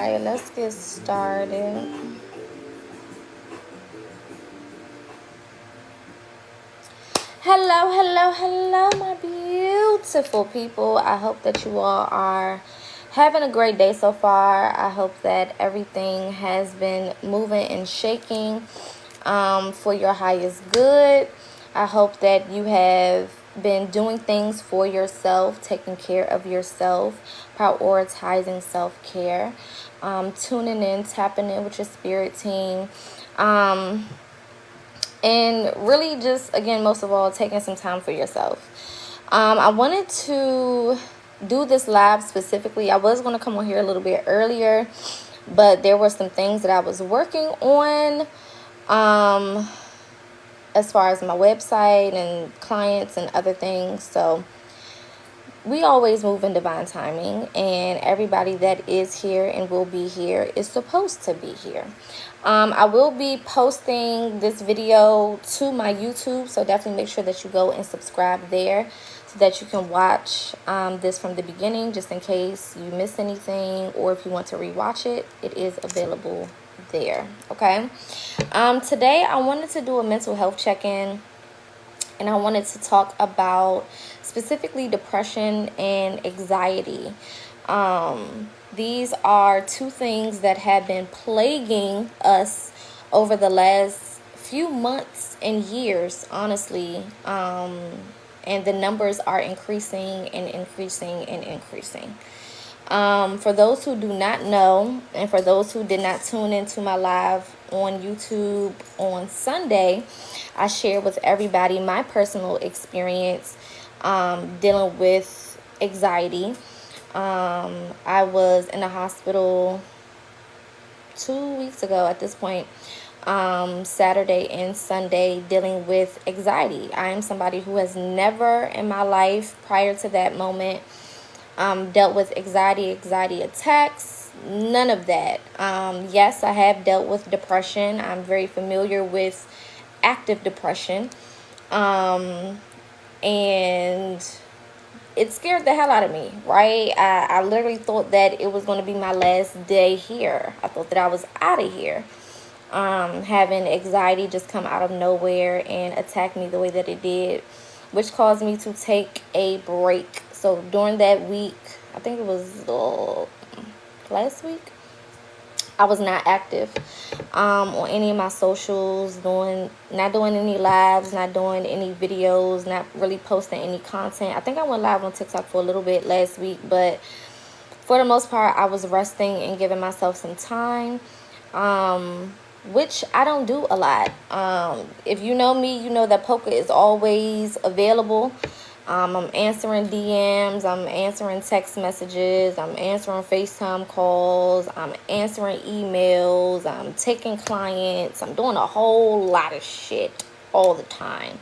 right, let's get started. Hello, my beautiful people. I hope that you all are having a great day so far. I hope that everything has been moving and shaking for your highest good. I hope that you have been doing things for yourself, taking care of yourself, prioritizing self-care, tuning in, tapping in with your spirit team. And really just, again, most of all, taking some time for yourself. I wanted to do this live specifically. I was going to come on here a little bit earlier, but there were some things that I was working on as far as my website and clients and other things. So we always move in divine timing, and everybody that is here and will be here is supposed to be here. I will be posting this video to my YouTube, so definitely make sure that you go and subscribe there so that you can watch this from the beginning, just in case you miss anything, or if you want to rewatch it, it is available there. Okay. Today I wanted to do a mental health check-in, and I wanted to talk about specifically depression and anxiety. These are two things that have been plaguing us over the last few months and years, honestly. And the numbers are increasing and increasing and increasing. For those who do not know, and for those who did not tune into my live on YouTube on Sunday, I shared with everybody my personal experience dealing with anxiety. I was in the hospital 2 weeks ago at this point, Saturday and Sunday, dealing with anxiety. I am somebody who has never in my life prior to that moment dealt with anxiety attacks, none of that. Yes, I have dealt with depression. I'm very familiar with active depression. And it scared the hell out of me, right? I literally thought that it was going to be my last day here. I thought that I was out of here. Having anxiety just come out of nowhere and attack me the way that it did, which caused me to take a break. So during that week, I think it was last week, I was not active on any of my socials, not doing any lives, not doing any videos, not really posting any content. I think I went live on TikTok for a little bit last week, but for the most part, I was resting and giving myself some time, which I don't do a lot. If you know me, you know that Poca is always available. I'm answering DMs, I'm answering text messages, I'm answering FaceTime calls, I'm answering emails, I'm taking clients, I'm doing a whole lot of shit all the time.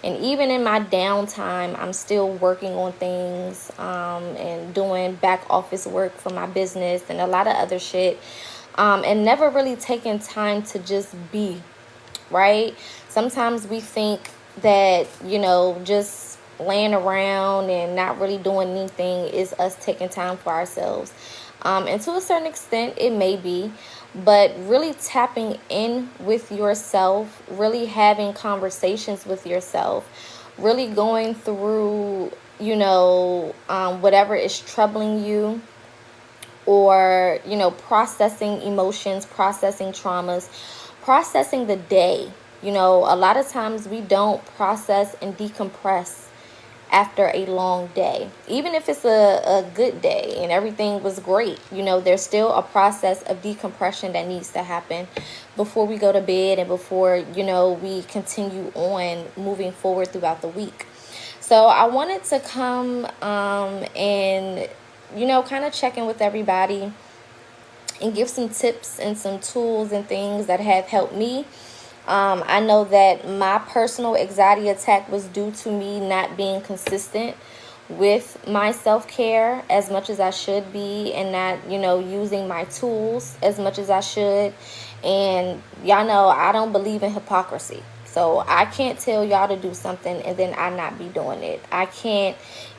And even in my downtime, I'm still working on things and doing back office work for my business and a lot of other shit, and never really taking time to just be, right? Sometimes we think that, just laying around and not really doing anything is us taking time for ourselves. And to a certain extent, it may be, but really tapping in with yourself, really having conversations with yourself, really going through, whatever is troubling you, or, processing emotions, processing traumas, processing the day. A lot of times we don't process and decompress after a long day. Even if it's a good day and everything was great, there's still a process of decompression that needs to happen before we go to bed and before, we continue on moving forward throughout the week. So I wanted to come and, kind of check in with everybody and give some tips and some tools and things that have helped me. I know that my personal anxiety attack was due to me not being consistent with my self-care as much as I should be, and not, using my tools as much as I should. And y'all know I don't believe in hypocrisy. So I can't tell y'all to do something and then I not be doing it. I can't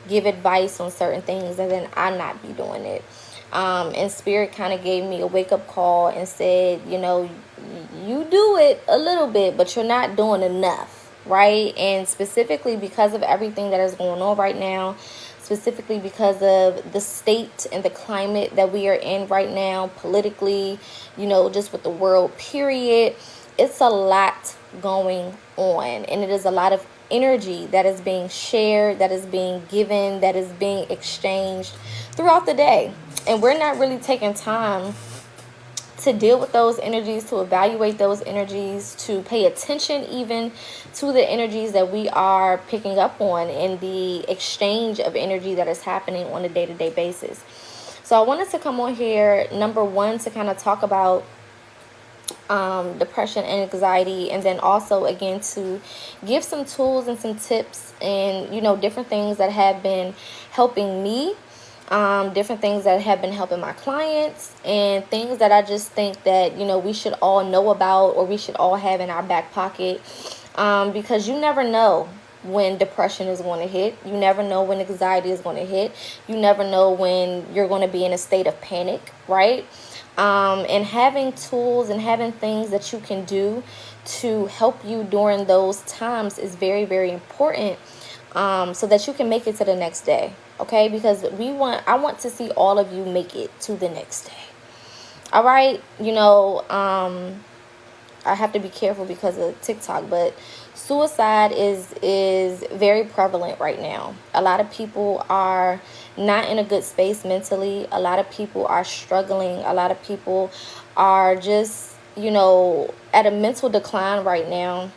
give advice on certain things and then I not be doing it. And Spirit kind of gave me a wake-up call and said, you know, you do it a little bit, but you're not doing enough, right? And specifically because of everything that is going on right now, specifically because of the state and the climate that we are in right now, politically, you know, just with the world, period. It's a lot going on, and it is a lot of energy that is being shared, that is being given, that is being exchanged throughout the day. And we're not really taking time to deal with those energies, to evaluate those energies, to pay attention even to the energies that we are picking up on in the exchange of energy that is happening on a day-to-day basis. So I wanted to come on here, number one, to kind of talk about depression and anxiety, and then also again to give some tools and some tips and, you know, different things that have been helping me, different things that have been helping my clients, and things that I just think that, you know, we should all know about, or we should all have in our back pocket, because you never know when depression is going to hit. You never know when anxiety is going to hit. You never know when you're going to be in a state of panic, right? And having tools and having things that you can do to help you during those times is very, very important, so that you can make it to the next day. Okay, because I want to see all of you make it to the next day. All right, you know, I have to be careful because of TikTok, but suicide is very prevalent right now. A lot of people are not in a good space mentally. A lot of people are struggling. A lot of people are just, you know, at a mental decline right now.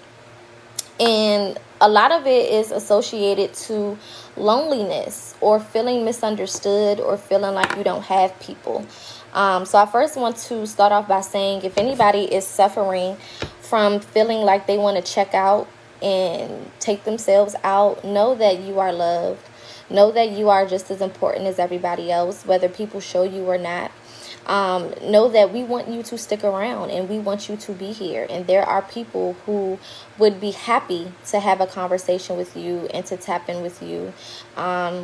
And a lot of it is associated to loneliness, or feeling misunderstood, or feeling like you don't have people. So I first want to start off by saying, if anybody is suffering from feeling like they want to check out and take themselves out, know that you are loved. Know that you are just as important as everybody else, whether people show you or not. Know that we want you to stick around, and we want you to be here. And there are people who would be happy to have a conversation with you and to tap in with you,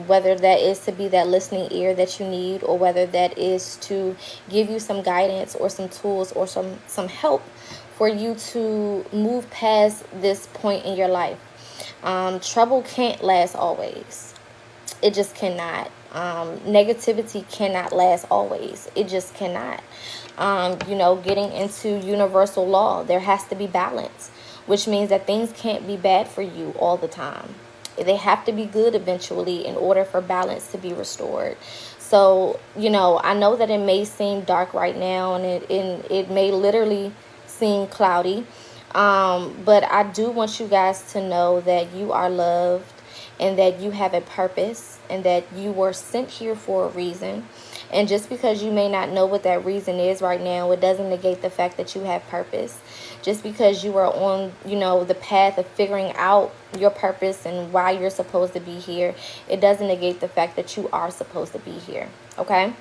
whether that is to be that listening ear that you need, or whether that is to give you some guidance or some tools or some help for you to move past this point in your life. Trouble can't last always. It just cannot. Negativity cannot last always. It just cannot. You know, getting into universal law, there has to be balance, which means that things can't be bad for you all the time. They have to be good eventually in order for balance to be restored. So, you know, I know that it may seem dark right now, and it may literally seem cloudy. But I do want you guys to know that you are loved, and that you have a purpose, and that you were sent here for a reason. And just because you may not know what that reason is right now, it doesn't negate the fact that you have purpose. Just because you are on, you know, the path of figuring out your purpose and why you're supposed to be here, it doesn't negate the fact that you are supposed to be here. Okay?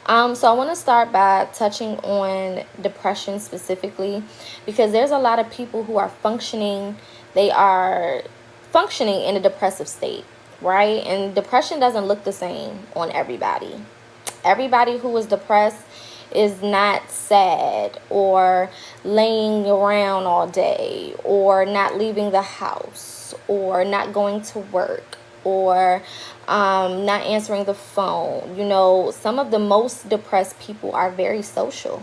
So I want to start by touching on depression specifically, because there's a lot of people who are functioning. They are functioning in a depressive state, right? And depression doesn't look the same on everybody. Everybody who is depressed is not sad, or laying around all day, or not leaving the house, or not going to work, or not answering the phone. You know, some of the most depressed people are very social.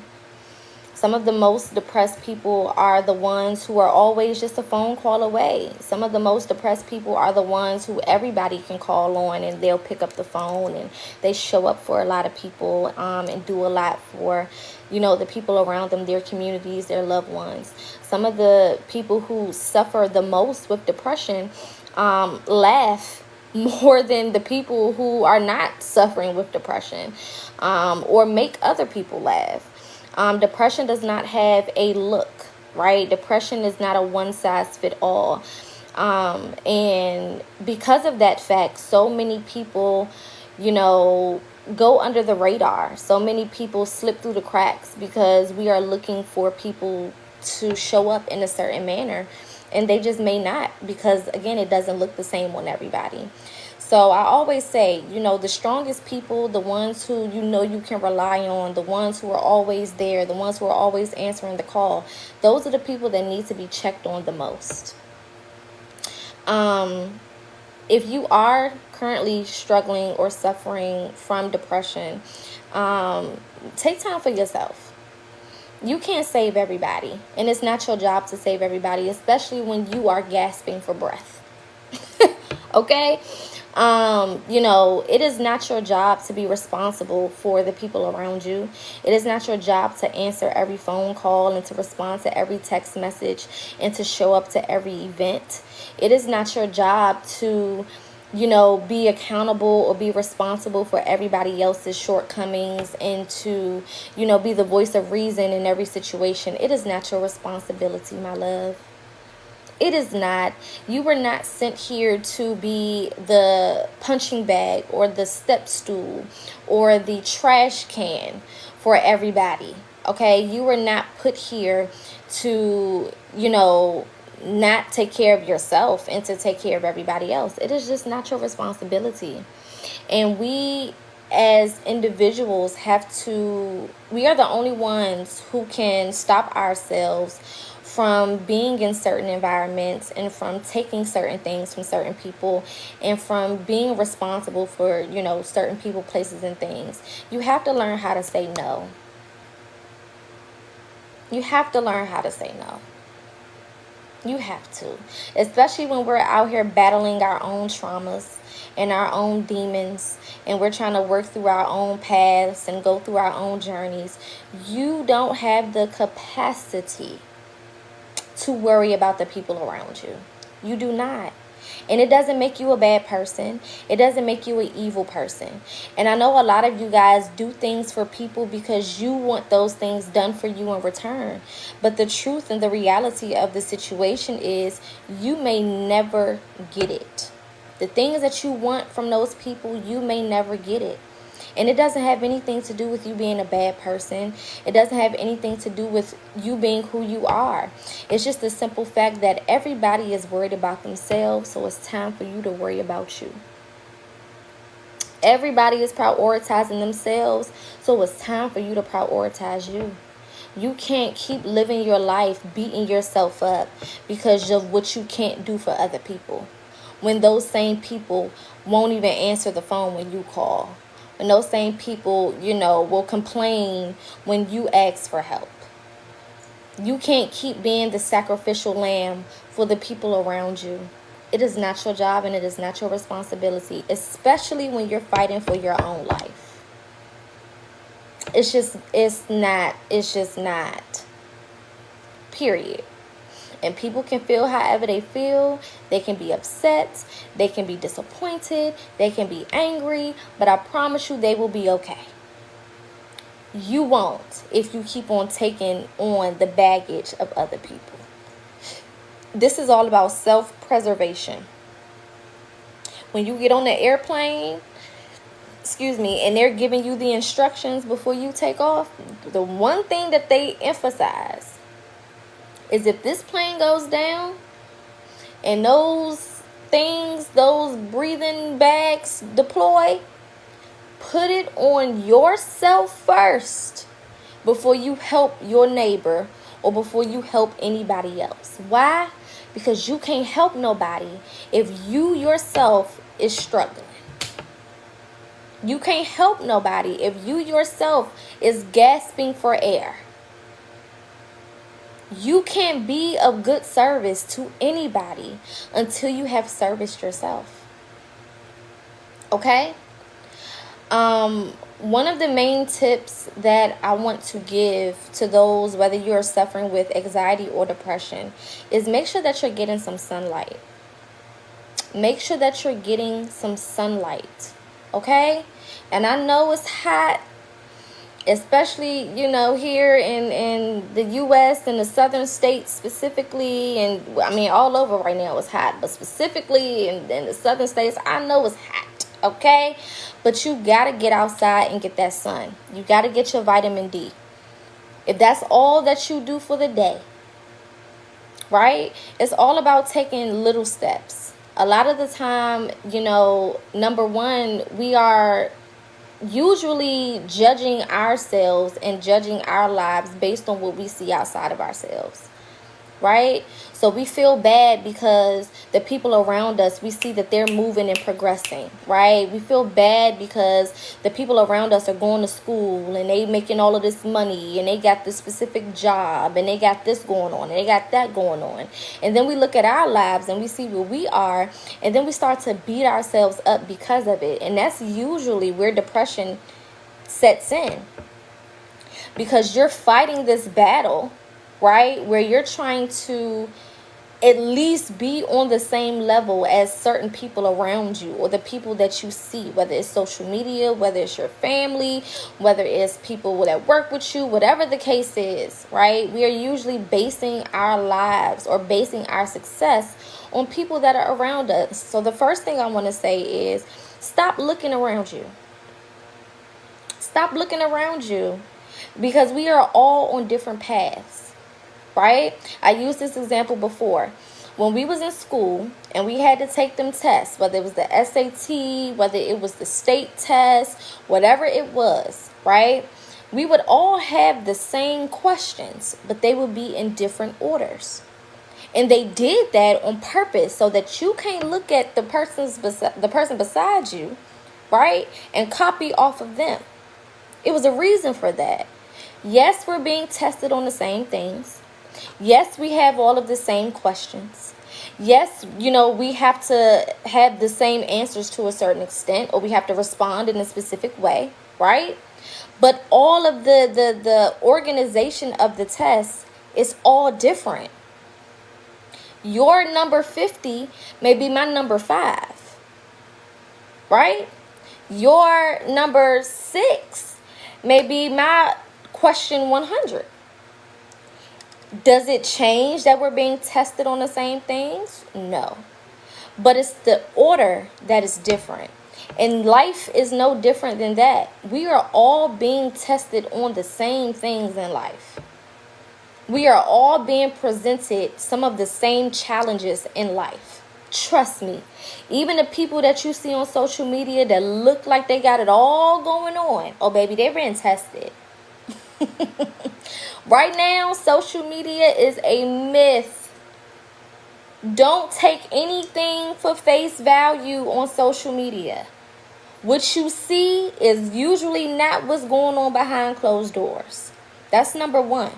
Some of the most depressed people are the ones who are always just a phone call away. Some of the most depressed people are the ones who everybody can call on, and they'll pick up the phone, and they show up for a lot of people, and do a lot for, you know, the people around them, their communities, their loved ones. Some of the people who suffer the most with depression laugh more than the people who are not suffering with depression, or make other people laugh. Depression does not have a look, right? Depression is not a one-size-fits-all. And because of that fact, so many people, you know, go under the radar. So many people slip through the cracks because we are looking for people to show up in a certain manner, and they just may not, because again, it doesn't look the same on everybody. So I always say, the strongest people, the ones who you can rely on, the ones who are always there, the ones who are always answering the call, those are the people that need to be checked on the most. If you are currently struggling or suffering from depression, take time for yourself. You can't save everybody, and it's not your job to save everybody, especially when you are gasping for breath. Okay? It is not your job to be responsible for the people around you. It is not your job to answer every phone call and to respond to every text message and to show up to every event. It is not your job to be accountable or be responsible for everybody else's shortcomings and to, be the voice of reason in every situation. It is not your responsibility, my love. It is not. You were not sent here to be the punching bag or the step stool or the trash can for everybody. Okay? You were not put here to, not take care of yourself and to take care of everybody else. It is just not your responsibility. And we as individuals we are the only ones who can stop ourselves from being in certain environments and from taking certain things from certain people and from being responsible for, certain people, places, and things. You have to learn how to say no. You have to learn how to say no. You have to. Especially when we're out here battling our own traumas and our own demons, and we're trying to work through our own paths and go through our own journeys. You don't have the capacity to worry about the people around you. You do not. And it doesn't make you a bad person. It doesn't make you an evil person. And I know a lot of you guys do things for people because you want those things done for you in return. But the truth and the reality of the situation is you may never get it. The things that you want from those people, you may never get it. And it doesn't have anything to do with you being a bad person. It doesn't have anything to do with you being who you are. It's just the simple fact that everybody is worried about themselves, so it's time for you to worry about you. Everybody is prioritizing themselves, so it's time for you to prioritize you. You can't keep living your life beating yourself up because of what you can't do for other people, when those same people won't even answer the phone when you call. And those same people, will complain when you ask for help. You can't keep being the sacrificial lamb for the people around you. It is not your job and it is not your responsibility, especially when you're fighting for your own life. It's just not. Period. And people can feel however they feel. They can be upset. They can be disappointed. They can be angry. But I promise you they will be okay. You won't if you keep on taking on the baggage of other people. This is all about self-preservation. When you get on the airplane, and they're giving you the instructions before you take off, the one thing that they emphasize is if this plane goes down and those breathing bags deploy, put it on yourself first before you help your neighbor or before you help anybody else. Why? Because you can't help nobody if you yourself is struggling. You can't help nobody if you yourself is gasping for air. You can't be of good service to anybody until you have serviced yourself. Okay? One of the main tips that I want to give to those, whether you're suffering with anxiety or depression, is make sure that you're getting some sunlight. Make sure that you're getting some sunlight. Okay? And I know it's hot, especially, here in the U.S. and the southern states specifically, and all over right now it's hot, but specifically in the southern states, I know it's hot, okay? But you got to get outside and get that sun. You got to get your vitamin D. If that's all that you do for the day, right? It's all about taking little steps. A lot of the time, you know, number one, we are usually judging ourselves and judging our lives based on what we see outside of ourselves, right? So we feel bad because the people around us, we see that they're moving and progressing, right? We feel bad because the people around us are going to school and they making all of this money and they got this specific job and they got this going on and they got that going on. And then we look at our lives and we see where we are, and then we start to beat ourselves up because of it. And that's usually where depression sets in, because you're fighting this battle, right, where you're trying to at least be on the same level as certain people around you, or the people that you see, whether it's social media, whether it's your family, whether it's people that work with you, whatever the case is, right? We are usually basing our lives or basing our success on people that are around us. So the first thing I want to say is stop looking around you. Stop looking around you, because we are all on different paths. Right? I used this example before. When we was in school and we had to take them tests, whether it was the SAT, whether it was the state test, whatever it was, right? We would all have the same questions, but they would be in different orders. And they did that on purpose so that you can't look at the person beside you, right, and copy off of them. It was a reason for that. Yes, we're being tested on the same things. Yes, we have all of the same questions. Yes, you know, we have to have the same answers to a certain extent, or we have to respond in a specific way, right? But all of the organization of the test is all different. Your number 50 may be my number 5, right? Your number 6 may be my question 100. Does it change that we're being tested on the same things? No. But it's the order that is different. And life is no different than that. We are all being tested on the same things in life. We are all being presented some of the same challenges in life. Trust me. Even the people that you see on social media that look like they got it all going on, oh baby, they're being tested. Right now, social media is a myth. Don't take anything for face value on social media. What you see is usually not what's going on behind closed doors. That's number one.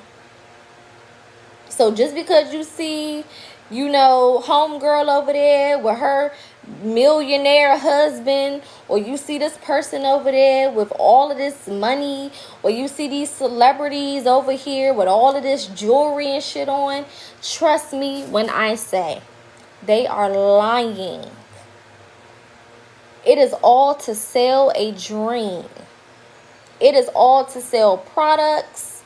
So just because you see, you know, homegirl over there with her millionaire husband, or you see this person over there with all of this money, or you see these celebrities over here with all of this jewelry and shit on, trust me when I say they are lying. It is all to sell a dream. It is all to sell products,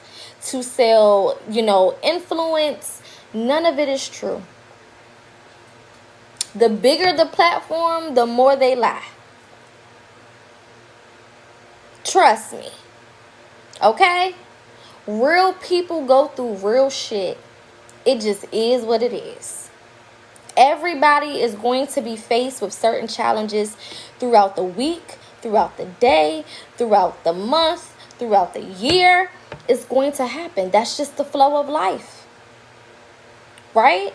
to sell, you know, influence. None of it is true. The bigger the platform, the more they lie. Trust me. Okay? Real people go through real shit. It just is what it is. Everybody is going to be faced with certain challenges throughout the week, throughout the day, throughout the month, throughout the year. It's going to happen. That's just the flow of life. Right?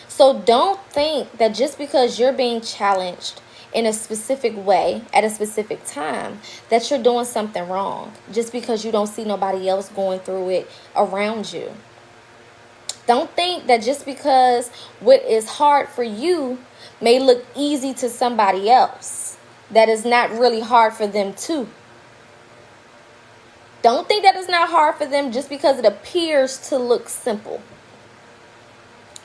So don't think that just because you're being challenged in a specific way at a specific time that you're doing something wrong just because you don't see nobody else going through it around you. Don't think that just because what is hard for you may look easy to somebody else, that is not really hard for them too. Don't think that it's not hard for them just because it appears to look simple.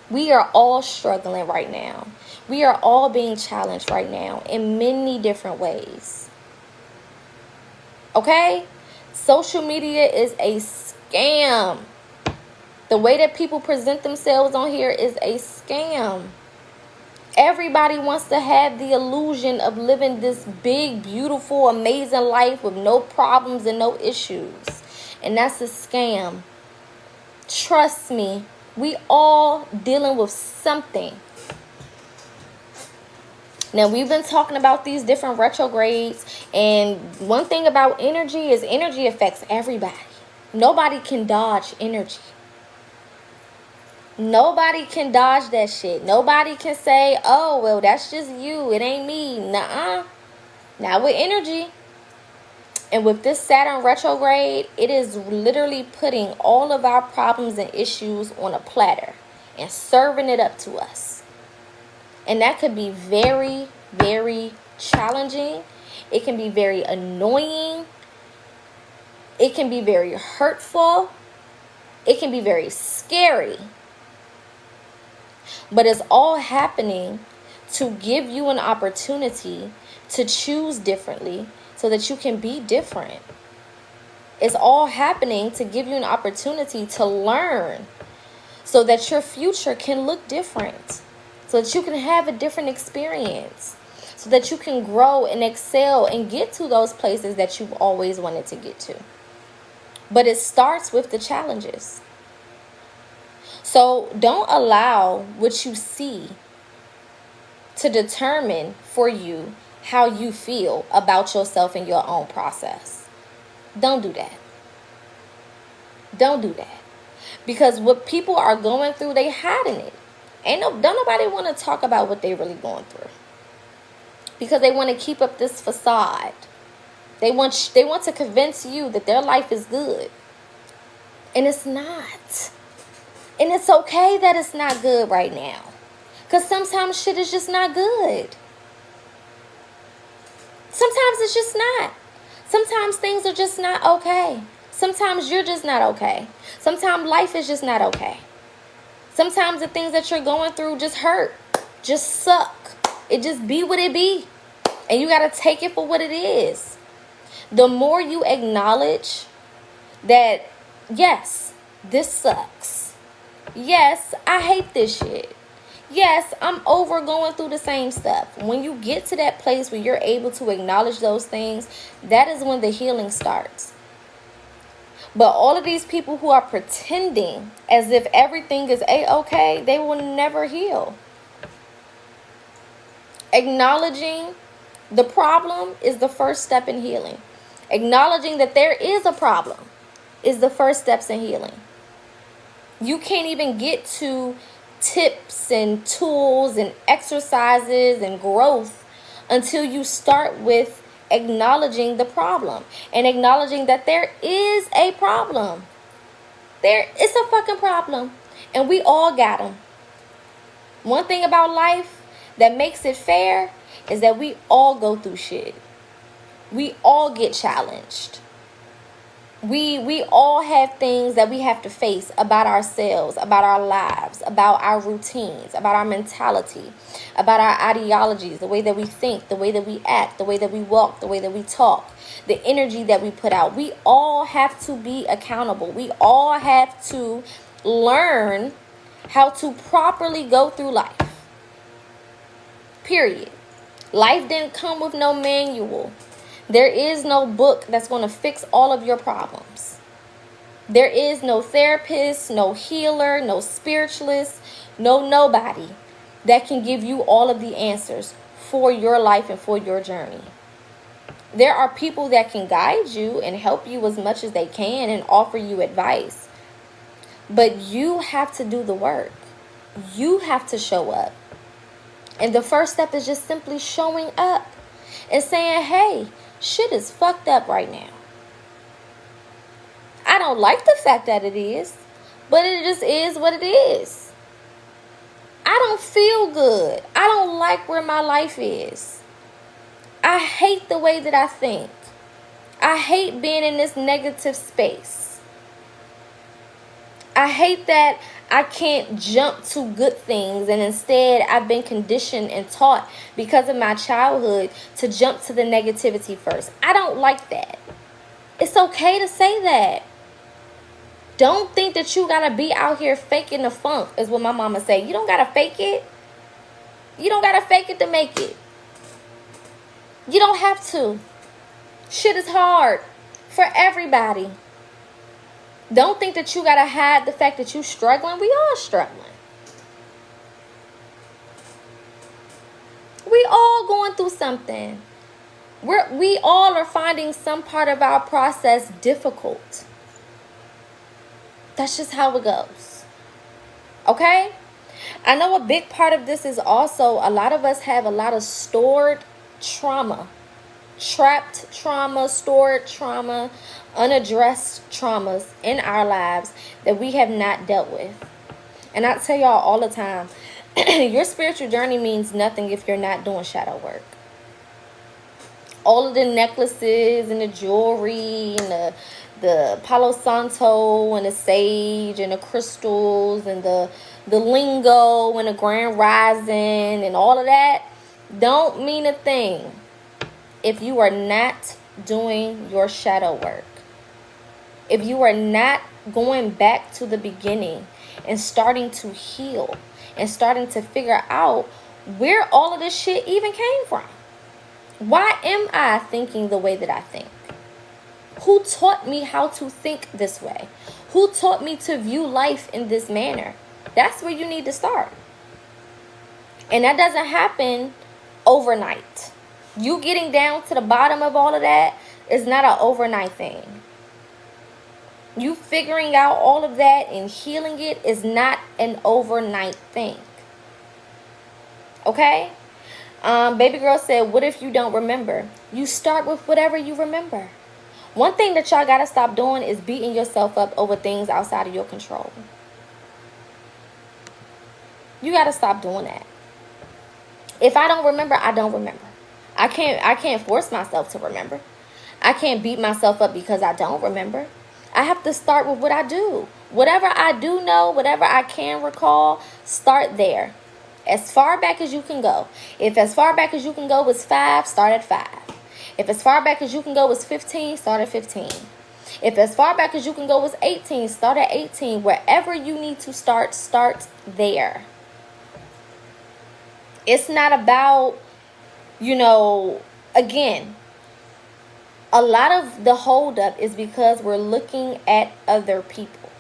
We are all struggling right now. We are all being challenged right now in many different ways. Okay? Social media is a scam. The way that people present themselves on here is a scam. Everybody wants to have the illusion of living this big, beautiful, amazing life with no problems and no issues. And that's a scam. Trust me, we all dealing with something. Now, we've been talking about these different retrogrades, and one thing about energy is energy affects everybody. Nobody can dodge energy. Nobody can dodge that shit. Nobody can say, oh, well, that's just you. It ain't me. Nuh-uh. Not with energy. And with this Saturn retrograde, it is literally putting all of our problems and issues on a platter and serving it up to us. And that could be very, very challenging. It can be very annoying. It can be very hurtful. It can be very scary. But it's all happening to give you an opportunity to choose differently so that you can be different. It's all happening to give you an opportunity to learn so that your future can look different, so that you can have a different experience, so that you can grow and excel and get to those places that you've always wanted to get to. But it starts with the challenges. So don't allow what you see to determine for you how you feel about yourself and your own process. Don't do that. Don't do that. Because what people are going through, they hiding it. Don't nobody want to talk about what they really going through. Because they want to keep up this facade. They want to convince you that their life is good. And it's not. And it's okay that it's not good right now. Because sometimes shit is just not good. Sometimes it's just not. Sometimes things are just not okay. Sometimes you're just not okay. Sometimes life is just not okay. Sometimes the things that you're going through just hurt. Just suck. It just be what it be. And you got to take it for what it is. The more you acknowledge that, yes, this sucks. Yes, I hate this shit. Yes, I'm over going through the same stuff. When you get to that place where you're able to acknowledge those things, that is when the healing starts. But all of these people who are pretending as if everything is A-okay, they will never heal. Acknowledging the problem is the first step in healing. Acknowledging that there is a problem is the first steps in healing. You can't even get to tips and tools and exercises and growth until you start with acknowledging the problem and acknowledging that there is a problem. It's a fucking problem, and we all got them. One thing about life that makes it fair is that we all go through shit. We all get challenged. We all have things that we have to face about ourselves, about our lives, about our routines, about our mentality, about our ideologies, the way that we think, the way that we act, the way that we walk, the way that we talk, the energy that we put out. We all have to be accountable. We all have to learn how to properly go through life. Period. Life didn't come with no manual. There is no book that's going to fix all of your problems. There is no therapist, no healer, no spiritualist, nobody that can give you all of the answers for your life and for your journey. There are people that can guide you and help you as much as they can and offer you advice. But you have to do the work. You have to show up. And the first step is just simply showing up and saying, hey, shit is fucked up right now. I don't like the fact that it is, but it just is what it is. I don't feel good. I don't like where my life is. I hate the way that I think. I hate being in this negative space. I hate that I can't jump to good things, and instead I've been conditioned and taught because of my childhood to jump to the negativity first. I don't like that. It's okay to say that. Don't think that you gotta be out here faking the funk, is what my mama say. You don't gotta fake it. You don't gotta fake it to make it. You don't have to. Shit is hard for everybody. Don't think that you got to hide the fact that you're struggling. We all struggling. We We all going through something. We all are finding some part of our process difficult. That's just how it goes. Okay? I know a big part of this is also a lot of us have a lot of stored trauma. Trapped trauma, stored trauma, unaddressed traumas in our lives that we have not dealt with. And I tell y'all all the time, your spiritual journey means nothing if you're not doing shadow work. All of the necklaces and the jewelry and the Palo Santo and the sage and the crystals and the lingo and the grand rising and all of that don't mean a thing if you are not doing your shadow work. If you are not going back to the beginning and starting to heal and starting to figure out where all of this shit even came from. Why am I thinking the way that I think? Who taught me how to think this way? Who taught me to view life in this manner? That's where you need to start. And that doesn't happen overnight. You getting down to the bottom of all of that is not an overnight thing. You figuring out all of that and healing it is not an overnight thing. Okay? Baby girl said, what if you don't remember? You start with whatever you remember. One thing that y'all got to stop doing is beating yourself up over things outside of your control. You got to stop doing that. If I don't remember, I don't remember. I can't force myself to remember. I can't beat myself up because I don't remember. I have to start with what I do. Whatever I do know, whatever I can recall, start there. As far back as you can go. If as far back as you can go is 5, start at 5. If as far back as you can go is 15, start at 15. If as far back as you can go is 18, start at 18. Wherever you need to start, start there. It's not about, again, a lot of the holdup is because we're looking at other people.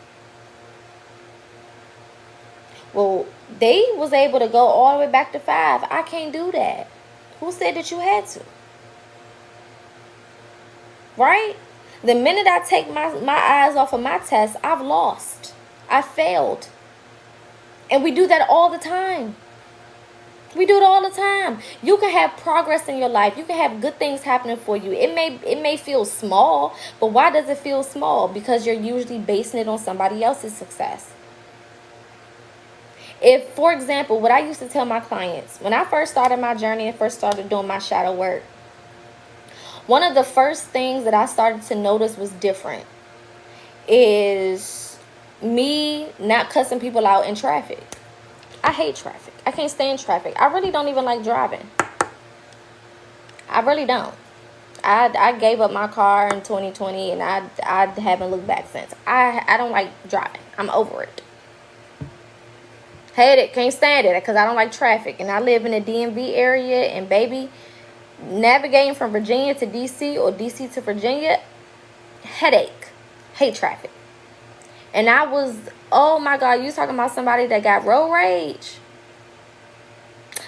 Well, they was able to go all the way back to 5. I can't do that. Who said that you had to? Right? The minute I take my eyes off of my test, I've lost. I failed. And we do that all the time. We do it all the time. You can have progress in your life. You can have good things happening for you. It may feel small, but why does it feel small? Because you're usually basing it on somebody else's success. If, for example, what I used to tell my clients, when I first started my journey and first started doing my shadow work, one of the first things that I started to notice was different is me not cussing people out in traffic. I hate traffic. I can't stand traffic. I really don't even like driving. I really don't. I gave up my car in 2020 and I haven't looked back since. I don't like driving. I'm over it. Hate it. Can't stand it because I don't like traffic. And I live in the DMV area. And baby, navigating from Virginia to DC or DC to Virginia, headache. Hate traffic. And I was, oh my God, you talking about somebody that got road rage.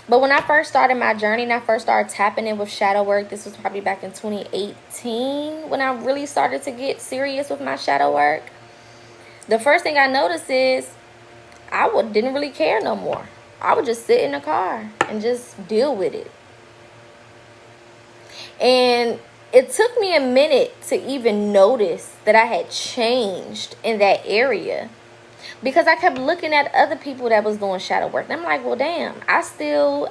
But when I first started my journey and I first started tapping in with shadow work, this was probably back in 2018 when I really started to get serious with my shadow work. The first thing I noticed is I didn't really care no more. I would just sit in the car and just deal with it. And it took me a minute to even notice that I had changed in that area. Because I kept looking at other people that was doing shadow work. And I'm like, well, damn, I still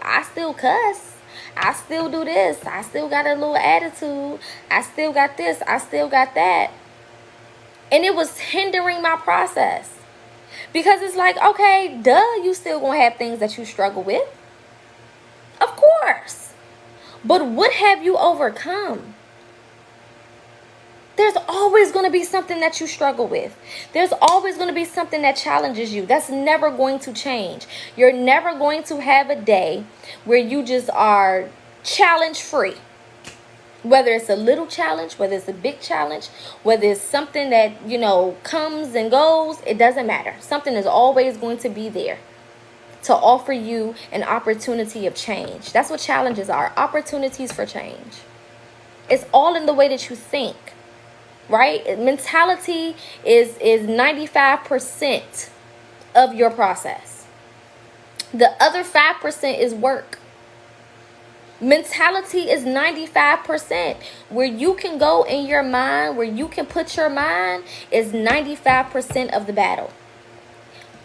cuss. I still do this. I still got a little attitude. I still got this. I still got that. And it was hindering my process. Because it's like, okay, duh, you still gonna have things that you struggle with. Of course. But what have you overcome? There's always going to be something that you struggle with. There's always going to be something that challenges you. That's never going to change. You're never going to have a day where you just are challenge free. Whether it's a little challenge, whether it's a big challenge, whether it's something that, comes and goes, it doesn't matter. Something is always going to be there to offer you an opportunity of change. That's what challenges are, opportunities for change. It's all in the way that you think, right? Mentality is 95% of your process. The other 5% is work. Mentality is 95%. Where you can go in your mind, where you can put your mind, is 95% of the battle.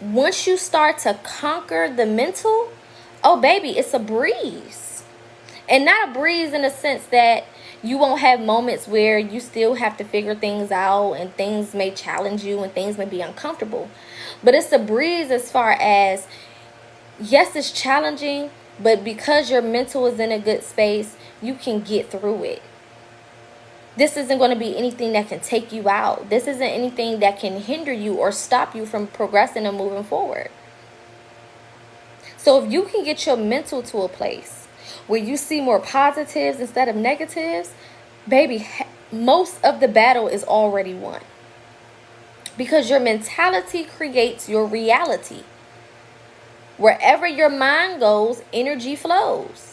Once you start to conquer the mental, oh baby, it's a breeze. And not a breeze in the sense that you won't have moments where you still have to figure things out and things may challenge you and things may be uncomfortable. But it's a breeze as far as, yes, it's challenging, but because your mental is in a good space, you can get through it. This isn't going to be anything that can take you out. This isn't anything that can hinder you or stop you from progressing and moving forward. So if you can get your mental to a place where you see more positives instead of negatives, baby, most of the battle is already won. Because your mentality creates your reality. Wherever your mind goes, energy flows.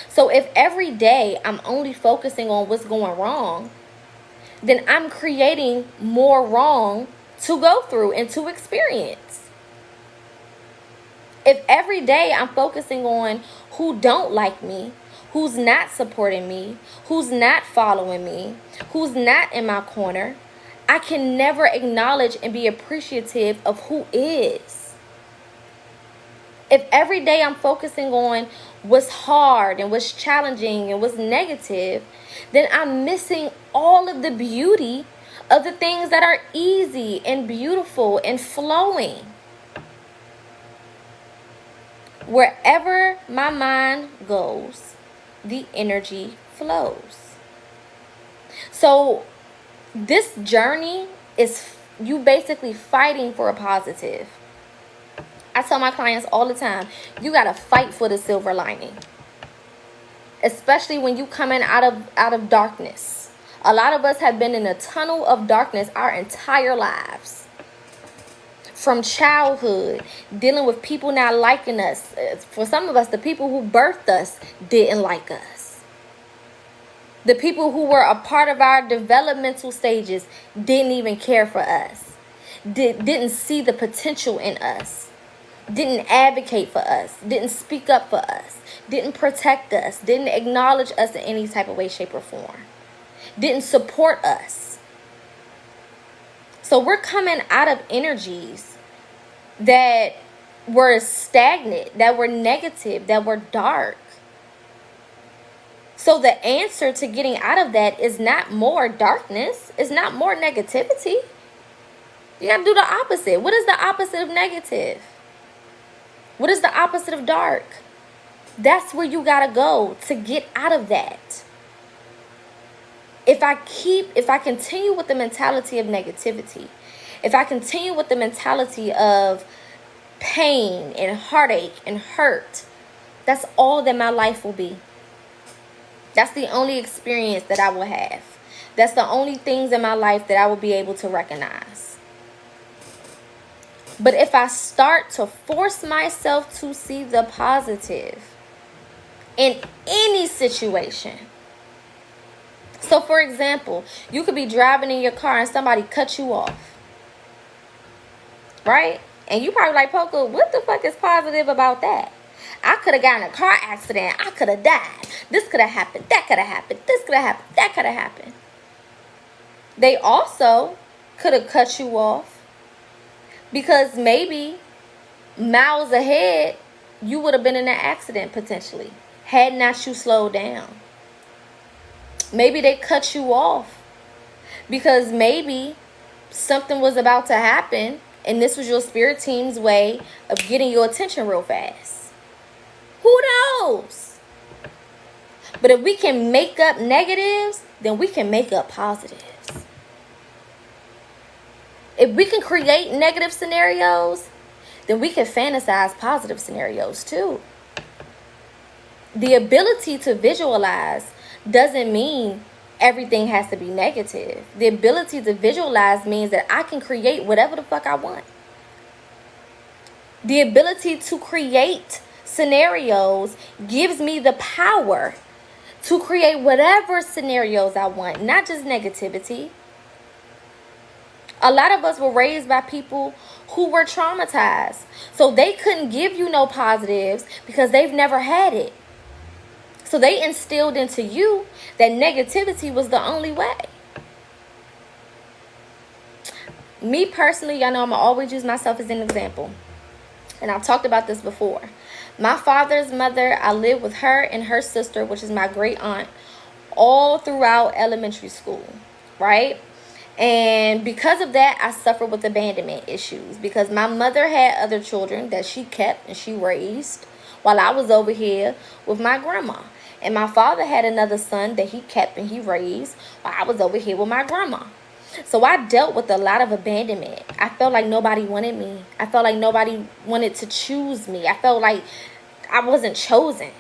So if every day I'm only focusing on what's going wrong, then I'm creating more wrong to go through and to experience. If every day I'm focusing on who don't like me, who's not supporting me, who's not following me, who's not in my corner, I can never acknowledge and be appreciative of who is. If every day I'm focusing on what's hard and what's challenging and what's negative, then I'm missing all of the beauty of the things that are easy and beautiful and flowing. Wherever my mind goes, the energy flows. So this journey is you basically fighting for a positive. I tell my clients all the time, you got to fight for the silver lining. Especially when you coming out of darkness. A lot of us have been in a tunnel of darkness our entire lives. From childhood, dealing with people not liking us. For some of us, the people who birthed us didn't like us. The people who were a part of our developmental stages didn't even care for us. Didn't see the potential in us. Didn't advocate for us, didn't speak up for us, didn't protect us, didn't acknowledge us in any type of way, shape, or form, didn't support us. So we're coming out of energies that were stagnant, that were negative, that were dark. So the answer to getting out of that is not more darkness, it's not more negativity. You got to do the opposite. What is the opposite of negative? What is the opposite of dark? That's where you gotta go to get out of that. If I continue with the mentality of negativity, if I continue with the mentality of pain and heartache and hurt, that's all that my life will be. That's the only experience that I will have. That's the only things in my life that I will be able to recognize. But if I start to force myself to see the positive in any situation. So for example, you could be driving in your car and somebody cut you off. Right? And you probably like, Poca, what the fuck is positive about that? I could have gotten in a car accident. I could have died. This could have happened. That could have happened. This could have happened. That could have happened. They also could have cut you off because maybe miles ahead, you would have been in an accident potentially, had not you slowed down. Maybe they cut you off because maybe something was about to happen and this was your spirit team's way of getting your attention real fast. Who knows? But if we can make up negatives, then we can make up positives. If we can create negative scenarios, then we can fantasize positive scenarios too. The ability to visualize doesn't mean everything has to be negative. The ability to visualize means that I can create whatever the fuck I want. The ability to create scenarios gives me the power to create whatever scenarios I want, not just negativity. A lot of us were raised by people who were traumatized. So they couldn't give you no positives because they've never had it. So they instilled into you that negativity was the only way. Me personally, y'all know I'm going to always use myself as an example. And I've talked about this before. My father's mother, I lived with her and her sister, which is my great aunt, all throughout elementary school, right? And because of that, I suffered with abandonment issues because my mother had other children that she kept and she raised while I was over here with my grandma. And my father had another son that he kept and he raised while I was over here with my grandma. So I dealt with a lot of abandonment. I felt like nobody wanted me. I felt like nobody wanted to choose me. I felt like I wasn't chosen.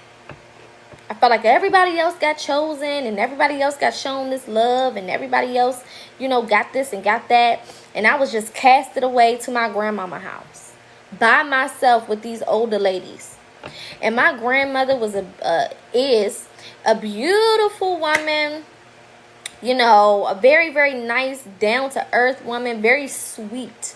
I felt like everybody else got chosen and everybody else got shown this love and everybody else, you know, got this and got that. And I was just casted away to my grandmama's house by myself with these older ladies. And my grandmother is a beautiful woman. You know, a very, very nice, down-to-earth woman, very sweet,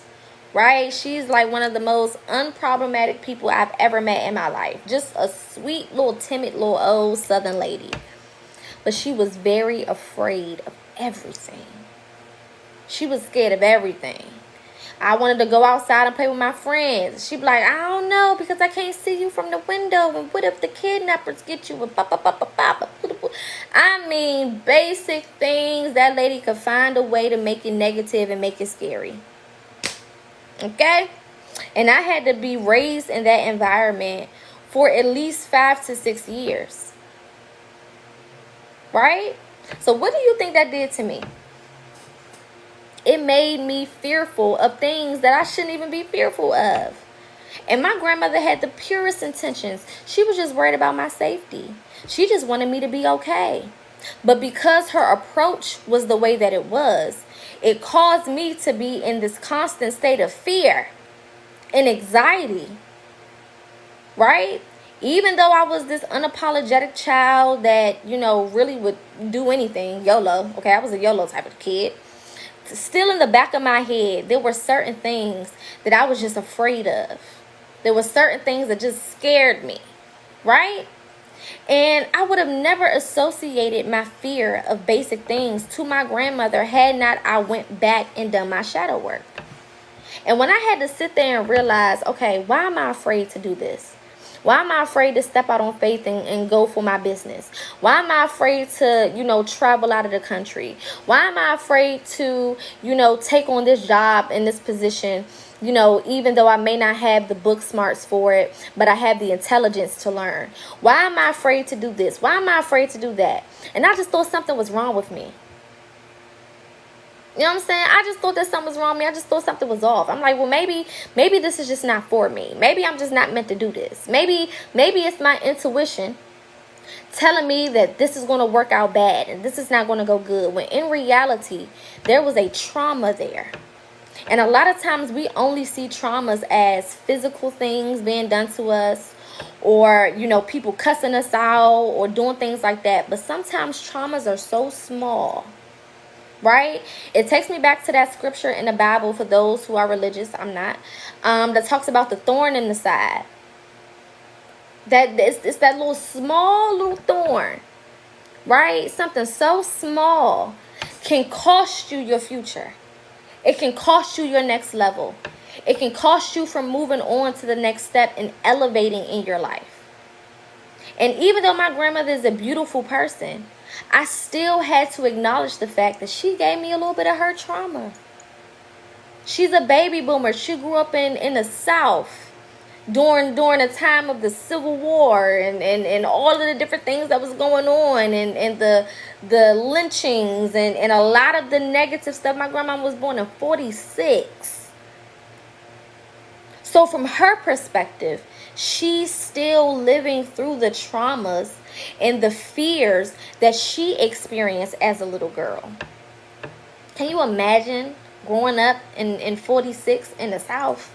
right? She's like one of the most unproblematic people I've ever met in my life. Just a sweet, little, timid, little old Southern lady. But she was very afraid of everything. She was scared of everything. I wanted to go outside and play with my friends. She'd be like, I don't know because I can't see you from the window. And what if the kidnappers get you? I mean, basic things that lady could find a way to make it negative and make it scary. Okay? And I had to be raised in that environment for at least 5 to 6 years. Right? So what do you think that did to me? It made me fearful of things that I shouldn't even be fearful of. And my grandmother had the purest intentions. She was just worried about my safety. She just wanted me to be okay. But because her approach was the way that it was, it caused me to be in this constant state of fear and anxiety. Right? Even though I was this unapologetic child that, you know, really would do anything, YOLO. Okay, I was a YOLO type of kid. Still in the back of my head, there were certain things that I was just afraid of. There were certain things that just scared me, right? And I would have never associated my fear of basic things to my grandmother had not I went back and done my shadow work. And when I had to sit there and realize, okay, why am I afraid to do this? Why am I afraid to step out on faith and go for my business? Why am I afraid to, you know, travel out of the country? Why am I afraid to, you know, take on this job in this position, you know, even though I may not have the book smarts for it, but I have the intelligence to learn? Why am I afraid to do this? Why am I afraid to do that? And I just thought something was wrong with me. You know what I'm saying? I just thought that something was wrong with me. I just thought something was off. I'm like, well, maybe this is just not for me. Maybe I'm just not meant to do this. Maybe it's my intuition telling me that this is going to work out bad and this is not going to go good. When in reality, there was a trauma there. And a lot of times we only see traumas as physical things being done to us, or, you know, people cussing us out or doing things like that. But sometimes traumas are so small. Right? It takes me back to that scripture in the Bible for those who are religious. I'm not. That talks about the thorn in the side. That it's that little thorn. Right? Something so small can cost you your future. It can cost you your next level. It can cost you from moving on to the next step and elevating in your life. And even though my grandmother is a beautiful person, I still had to acknowledge the fact that she gave me a little bit of her trauma. She's a baby boomer. She grew up in the South during the time of the Civil War and all of the different things that was going on and the lynchings and a lot of the negative stuff. My grandma was born in 46. So from her perspective, she's still living through the traumas and the fears that she experienced as a little girl. Can you imagine growing up in 46 in the South?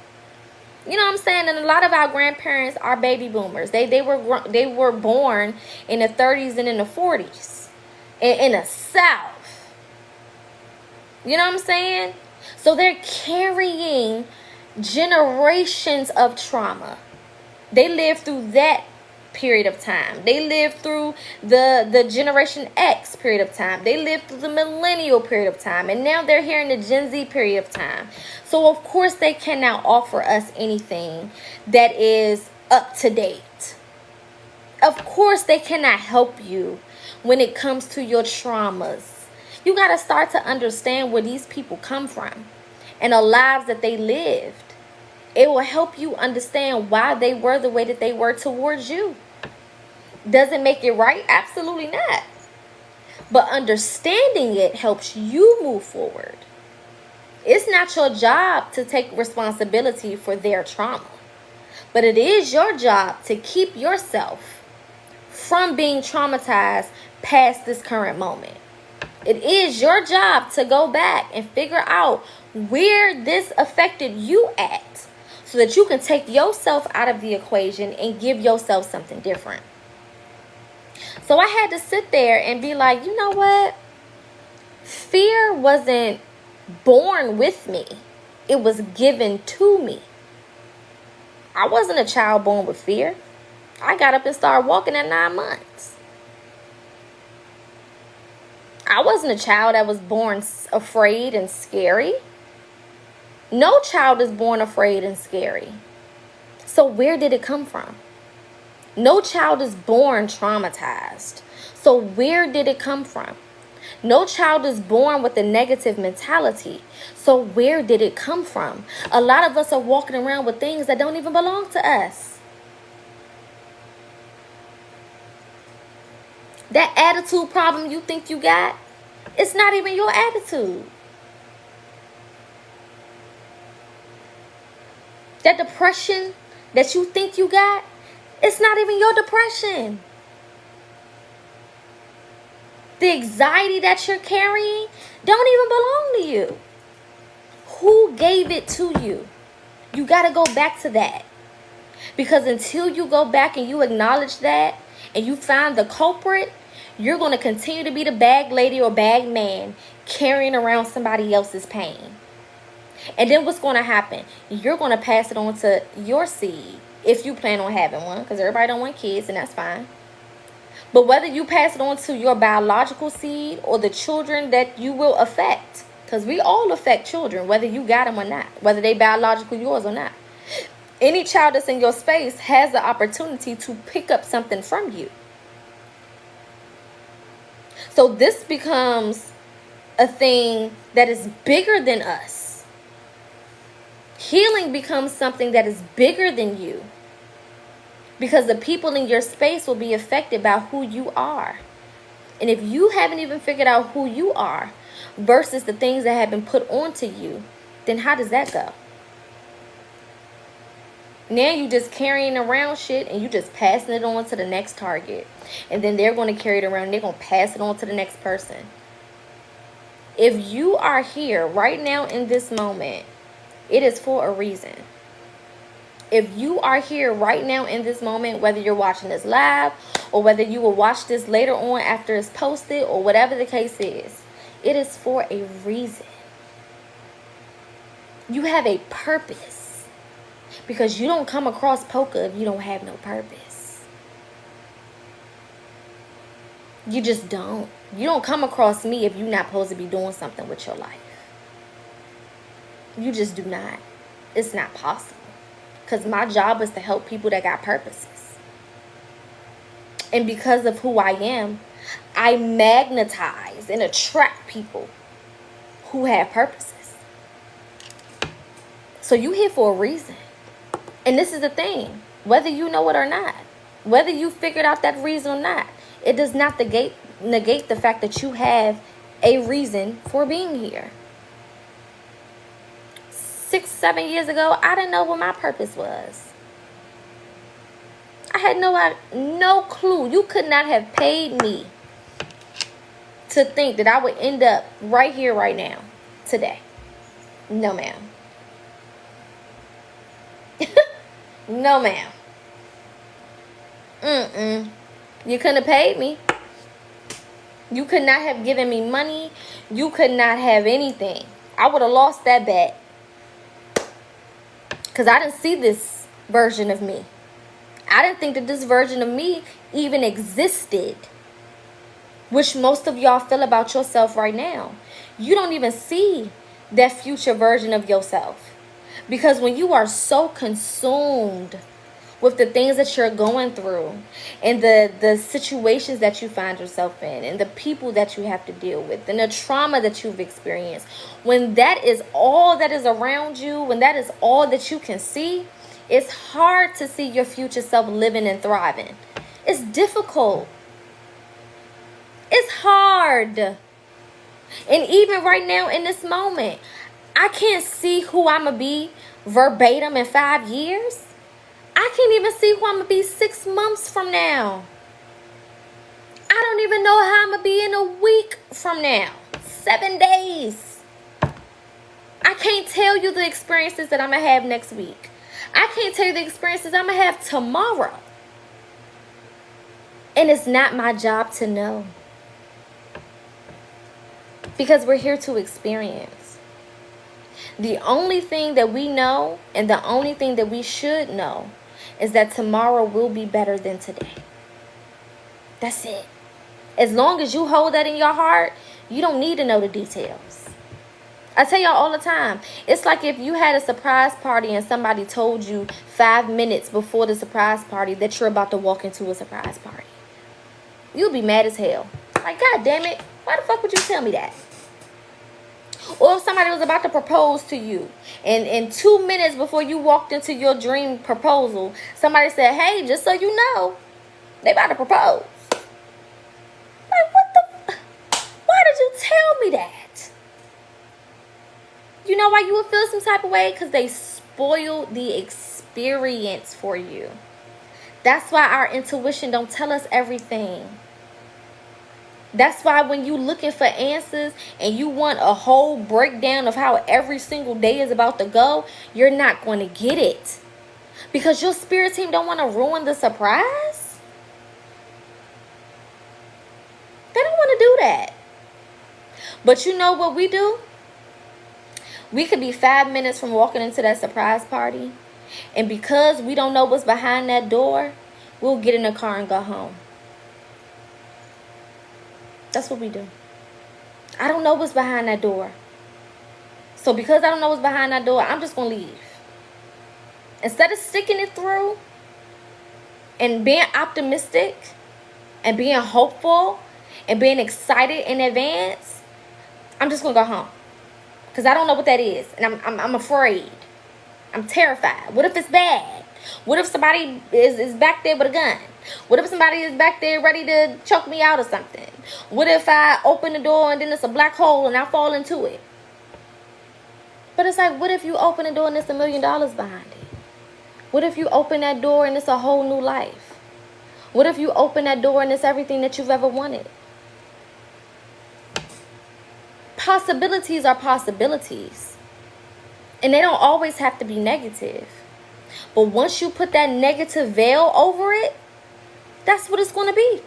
You know what I'm saying? And a lot of our grandparents are baby boomers. They were born in the 30s and in the 40s in the South. You know what I'm saying? So they're carrying generations of trauma. They lived through that period of time. They lived through the Generation X period of time. They lived through the millennial period of time. And now they're here in the Gen Z period of time. So of course they cannot offer us anything that is up to date. Of course they cannot help you when it comes to your traumas. You got to start to understand where these people come from and the lives that they lived. It will help you understand why they were the way that they were towards you. Does it make it right? Absolutely not. But understanding it helps you move forward. It's not your job to take responsibility for their trauma. But it is your job to keep yourself from being traumatized past this current moment. It is your job to go back and figure out where this affected you at, so that you can take yourself out of the equation and give yourself something different. So I had to sit there and be like, you know what? Fear wasn't born with me. It was given to me. I wasn't a child born with fear. I got up and started walking at 9 months. I wasn't a child that was born afraid and scary. No child is born afraid and scary. So where did it come from? No child is born traumatized. So where did it come from? No child is born with a negative mentality. So where did it come from? A lot of us are walking around with things that don't even belong to us. That attitude problem you think you got, it's not even your attitude. That depression that you think you got, it's not even your depression. The anxiety that you're carrying don't even belong to you. Who gave it to you? You got to go back to that. Because until you go back and you acknowledge that and you find the culprit, you're going to continue to be the bag lady or bag man carrying around somebody else's pain. And then what's going to happen? You're going to pass it on to your seed if you plan on having one, because everybody don't want kids, and that's fine. But whether you pass it on to your biological seed or the children that you will affect, because we all affect children, whether you got them or not, whether they biologically yours or not. Any child that's in your space has the opportunity to pick up something from you. So this becomes a thing that is bigger than us. Healing becomes something that is bigger than you. Because the people in your space will be affected by who you are. And if you haven't even figured out who you are versus the things that have been put onto you, then how does that go? Now you just carrying around shit and you just passing it on to the next target. And then they're going to carry it around and they're going to pass it on to the next person. If you are here right now in this moment, it is for a reason. If you are here right now in this moment, whether you're watching this live or whether you will watch this later on after it's posted or whatever the case is, it is for a reason. You have a purpose. Because you don't come across Poca if you don't have no purpose. You just don't. You don't come across me if you're not supposed to be doing something with your life. You just do not. It's not possible. Because my job is to help people that got purposes. And because of who I am, I magnetize and attract people who have purposes. So you here for a reason. And this is the thing. Whether you know it or not, whether you figured out that reason or not, it does not negate the fact that you have a reason for being here. 6-7 years ago, I didn't know what my purpose was. I had no clue. You could not have paid me to think that I would end up right here, right now, today. No, ma'am. No, ma'am. You couldn't have paid me. You could not have given me money. You could not have anything. I would have lost that bet. Because I didn't see this version of me. I didn't think that this version of me even existed. Which most of y'all feel about yourself right now. You don't even see that future version of yourself. Because when you are so consumed with the things that you're going through and the situations that you find yourself in and the people that you have to deal with and the trauma that you've experienced, when that is all that is around you, when that is all that you can see, it's hard to see your future self living and thriving. It's difficult. It's hard. And even right now in this moment, I can't see who I'm going to be verbatim in 5 years. I can't even see who I'm going to be 6 months from now. I don't even know how I'm going to be in a week from now. 7 days. I can't tell you the experiences that I'm going to have next week. I can't tell you the experiences I'm going to have tomorrow. And it's not my job to know. Because we're here to experience. The only thing that we know and the only thing that we should know is that tomorrow will be better than today. That's it. As long as you hold that in your heart, you don't need to know the details. I tell y'all all the time, it's like if you had a surprise party and somebody told you 5 minutes before the surprise party that you're about to walk into a surprise party. You'll be mad as hell. Like, God damn it, why the fuck would you tell me that? Or if somebody was about to propose to you and 2 minutes before you walked into your dream proposal, somebody said, hey, just so you know, they about to propose. Like, what the? Why did you tell me that? You know why you would feel some type of way? Because they spoiled the experience for you. That's why our intuition don't tell us everything. That's why when you looking for answers and you want a whole breakdown of how every single day is about to go, you're not going to get it. Because your spirit team don't want to ruin the surprise. They don't want to do that. But you know what we do? We could be 5 minutes from walking into that surprise party. And because we don't know what's behind that door, we'll get in the car and go home. That's what we do. I don't know what's behind that door. So because I don't know what's behind that door, I'm just going to leave. Instead of sticking it through and being optimistic and being hopeful and being excited in advance, I'm just going to go home. Because I don't know what that is. And I'm afraid. I'm terrified. What if it's bad? What if somebody is back there with a gun? What if somebody is back there ready to choke me out or something? What if I open the door and then it's a black hole and I fall into it? But it's like, what if you open the door and there's $1 million behind it? What if you open that door and it's a whole new life? What if you open that door and it's everything that you've ever wanted? Possibilities are possibilities. And they don't always have to be negative. But once you put that negative veil over it, that's what it's going to be.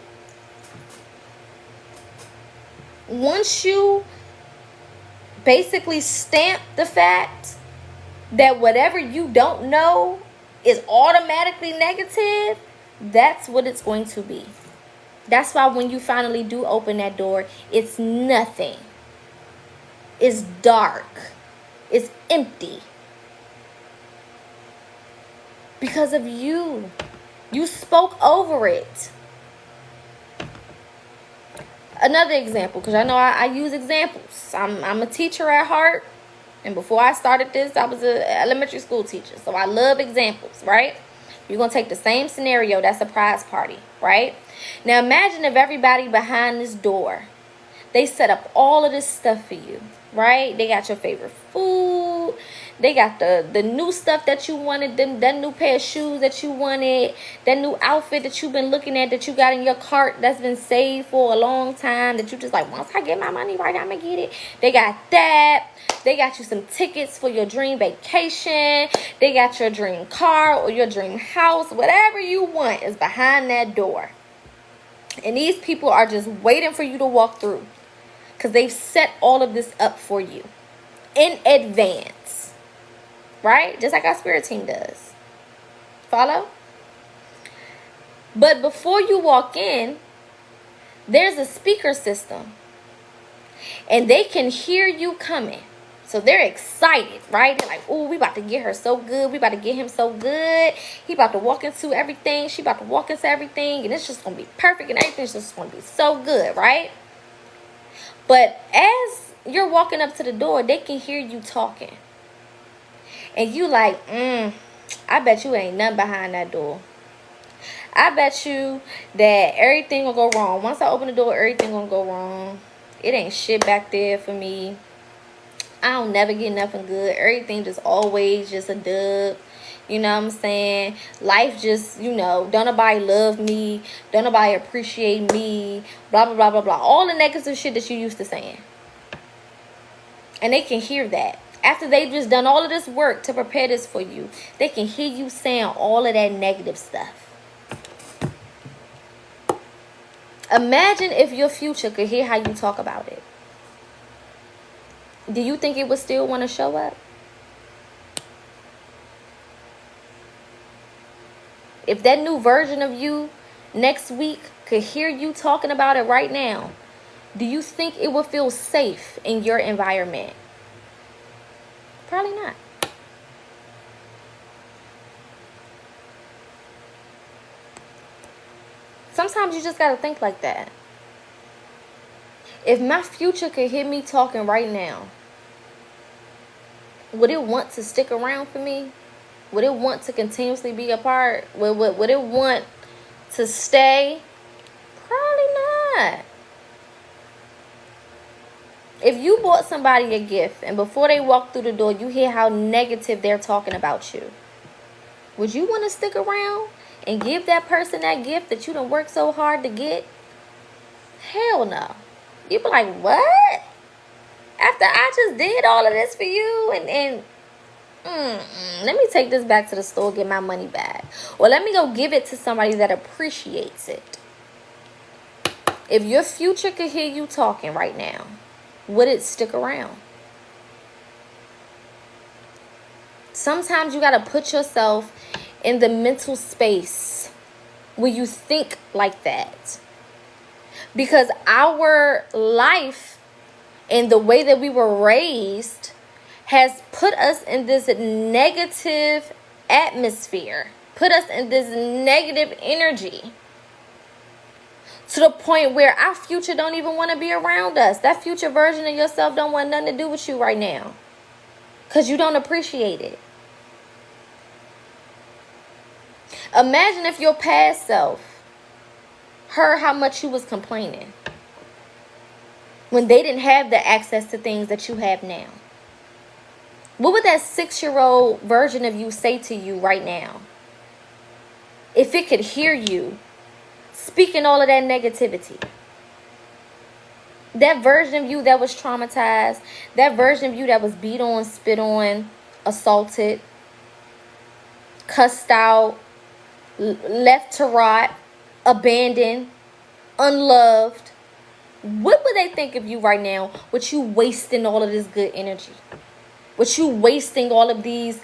Once you basically stamp the fact that whatever you don't know is automatically negative, that's what it's going to be. That's why when you finally do open that door, it's nothing. It's dark. It's empty. Because of you. You spoke over it. Another example, because I know I use examples. I'm a teacher at heart. And before I started this, I was an elementary school teacher. So I love examples, right? You're going to take the same scenario, that surprise party, right? Now imagine if everybody behind this door, they set up all of this stuff for you, right? They got your favorite food. They got the new stuff that you wanted, that new pair of shoes that you wanted, that new outfit that you've been looking at, that you got in your cart that's been saved for a long time, that you just like, once I get my money right, I'm going to get it. They got that. They got you some tickets for your dream vacation. They got your dream car or your dream house. Whatever you want is behind that door. And these people are just waiting for you to walk through, because they've set all of this up for you in advance. Right? Just like our spirit team does. Follow? But before you walk in, there's a speaker system. And they can hear you coming. So they're excited, right? They're like, oh, we about to get her so good. We about to get him so good. He about to walk into everything. She about to walk into everything. And it's just going to be perfect. And everything's just going to be so good, right? But as you're walking up to the door, they can hear you talking. And you like, I bet you ain't nothing behind that door. I bet you that everything will go wrong. Once I open the door, everything gonna go wrong. It ain't shit back there for me. I don't never get nothing good. Everything just always just a dub. You know what I'm saying? Life just, don't nobody love me. Don't nobody appreciate me. Blah, blah, blah, blah, blah. All the negative shit that you used to saying. And they can hear that. After they've just done all of this work to prepare this for you, they can hear you saying all of that negative stuff. Imagine if your future could hear how you talk about it. Do you think it would still want to show up? If that new version of you next week could hear you talking about it right now, do you think it would feel safe in your environment? Probably not. Sometimes you just got to think like that. If my future could hear me talking right now, would it want to stick around for me? Would it want to continuously be a part? Would it want to stay? Probably not. If you bought somebody a gift and before they walk through the door, you hear how negative they're talking about you, would you want to stick around and give that person that gift that you done worked so hard to get? Hell no. You'd be like, what? After I just did all of this for you and let me take this back to the store, get my money back. Or let me go give it to somebody that appreciates it. If your future could hear you talking right now, would it stick around? Sometimes you got to put yourself in the mental space where you think like that. Because our life and the way that we were raised has put us in this negative atmosphere, put us in this negative energy, to the point where our future don't even want to be around us. That future version of yourself don't want nothing to do with you right now, because you don't appreciate it. Imagine if your past self heard how much you was complaining when they didn't have the access to things that you have now. What would that 6-year-old version of you say to you right now if it could hear you speaking all of that negativity? That version of you that was traumatized, that version of you that was beat on, spit on, assaulted, cussed out, left to rot, abandoned, unloved. What would they think of you right now with you wasting all of this good energy? With you wasting all of these,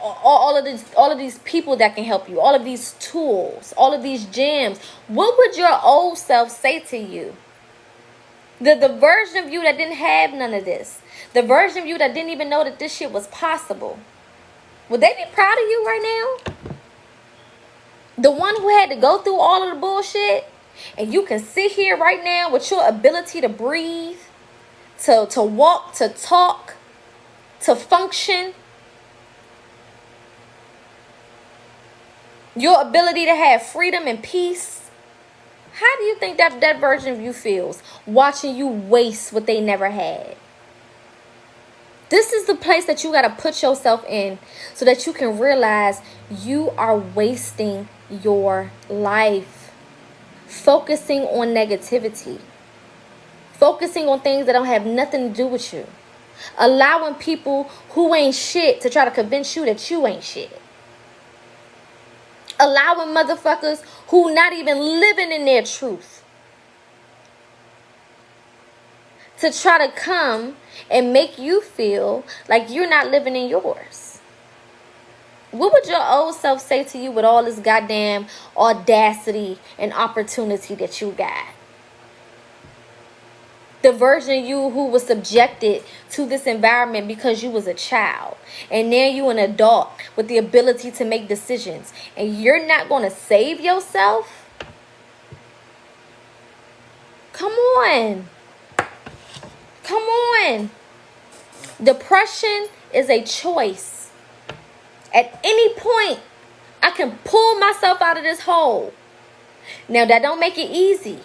all of these people that can help you, all of these tools, all of these gems. What would your old self say to you? The version of you that didn't have none of this, the version of you that didn't even know that this shit was possible, would they be proud of you right now? The one who had to go through all of the bullshit, and you can sit here right now with your ability to breathe, to walk, to talk, to function, your ability to have freedom and peace. How do you think that version of you feels watching you waste what they never had? This is the place that you got to put yourself in so that you can realize you are wasting your life focusing on negativity, focusing on things that don't have nothing to do with you. Allowing people who ain't shit to try to convince you that you ain't shit. Allowing motherfuckers who not even living in their truth to try to come and make you feel like you're not living in yours. What would your old self say to you with all this goddamn audacity and opportunity that you got? The version of you who was subjected to this environment because you was a child. And now you an adult with the ability to make decisions. And you're not going to save yourself? Come on. Come on. Depression is a choice. At any point, I can pull myself out of this hole. Now, that don't make it easy.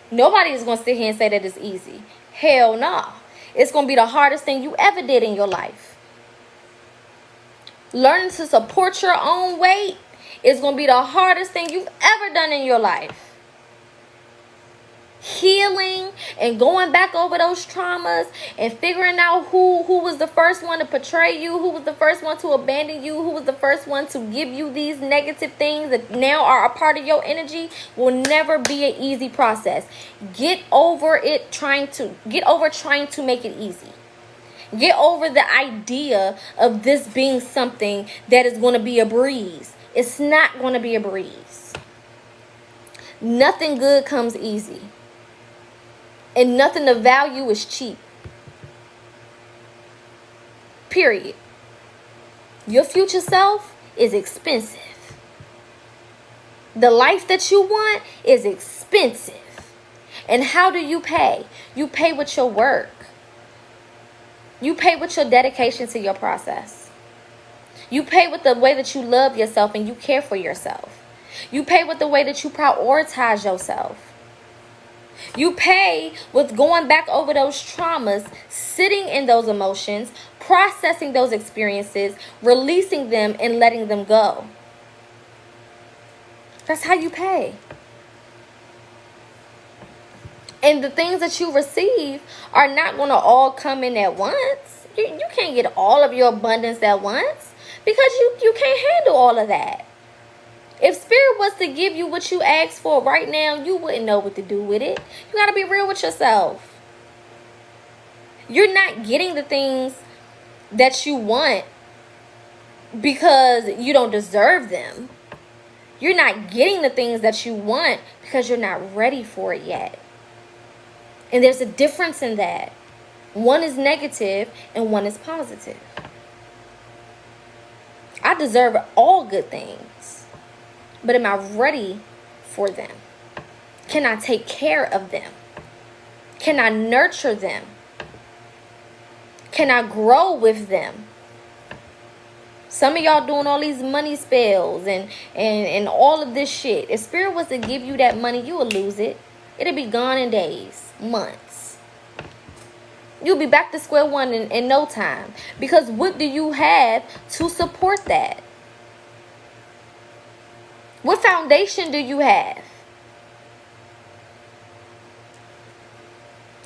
Nobody is going to sit here and say that it's easy. Hell no. It's going to be the hardest thing you ever did in your life. Learning to support your own weight is going to be the hardest thing you've ever done in your life. Healing and going back over those traumas and figuring out who was the first one to betray you, who was the first one to abandon you, who was the first one to give you these negative things that now are a part of your energy will never be an easy process. Get over trying to make it easy. Get over the idea of this being something that is going to be a breeze. It's not going to be a breeze. Nothing good comes easy. And nothing of value is cheap. Period. Your future self is expensive. The life that you want is expensive. And how do you pay? You pay with your work. You pay with your dedication to your process. You pay with the way that you love yourself and you care for yourself. You pay with the way that you prioritize yourself. You pay with going back over those traumas, sitting in those emotions, processing those experiences, releasing them, and letting them go. That's how you pay. And the things that you receive are not going to all come in at once. You can't get all of your abundance at once because you can't handle all of that. If Spirit was to give you what you asked for right now, you wouldn't know what to do with it. You got to be real with yourself. You're not getting the things that you want because you don't deserve them. You're not getting the things that you want because you're not ready for it yet. And there's a difference in that. One is negative and one is positive. I deserve all good things. But am I ready for them? Can I take care of them? Can I nurture them? Can I grow with them? Some of y'all doing all these money spells and all of this shit. If Spirit was to give you that money, you would lose it. It'll be gone in days, months. You'll be back to square one in no time. Because what do you have to support that? What foundation do you have?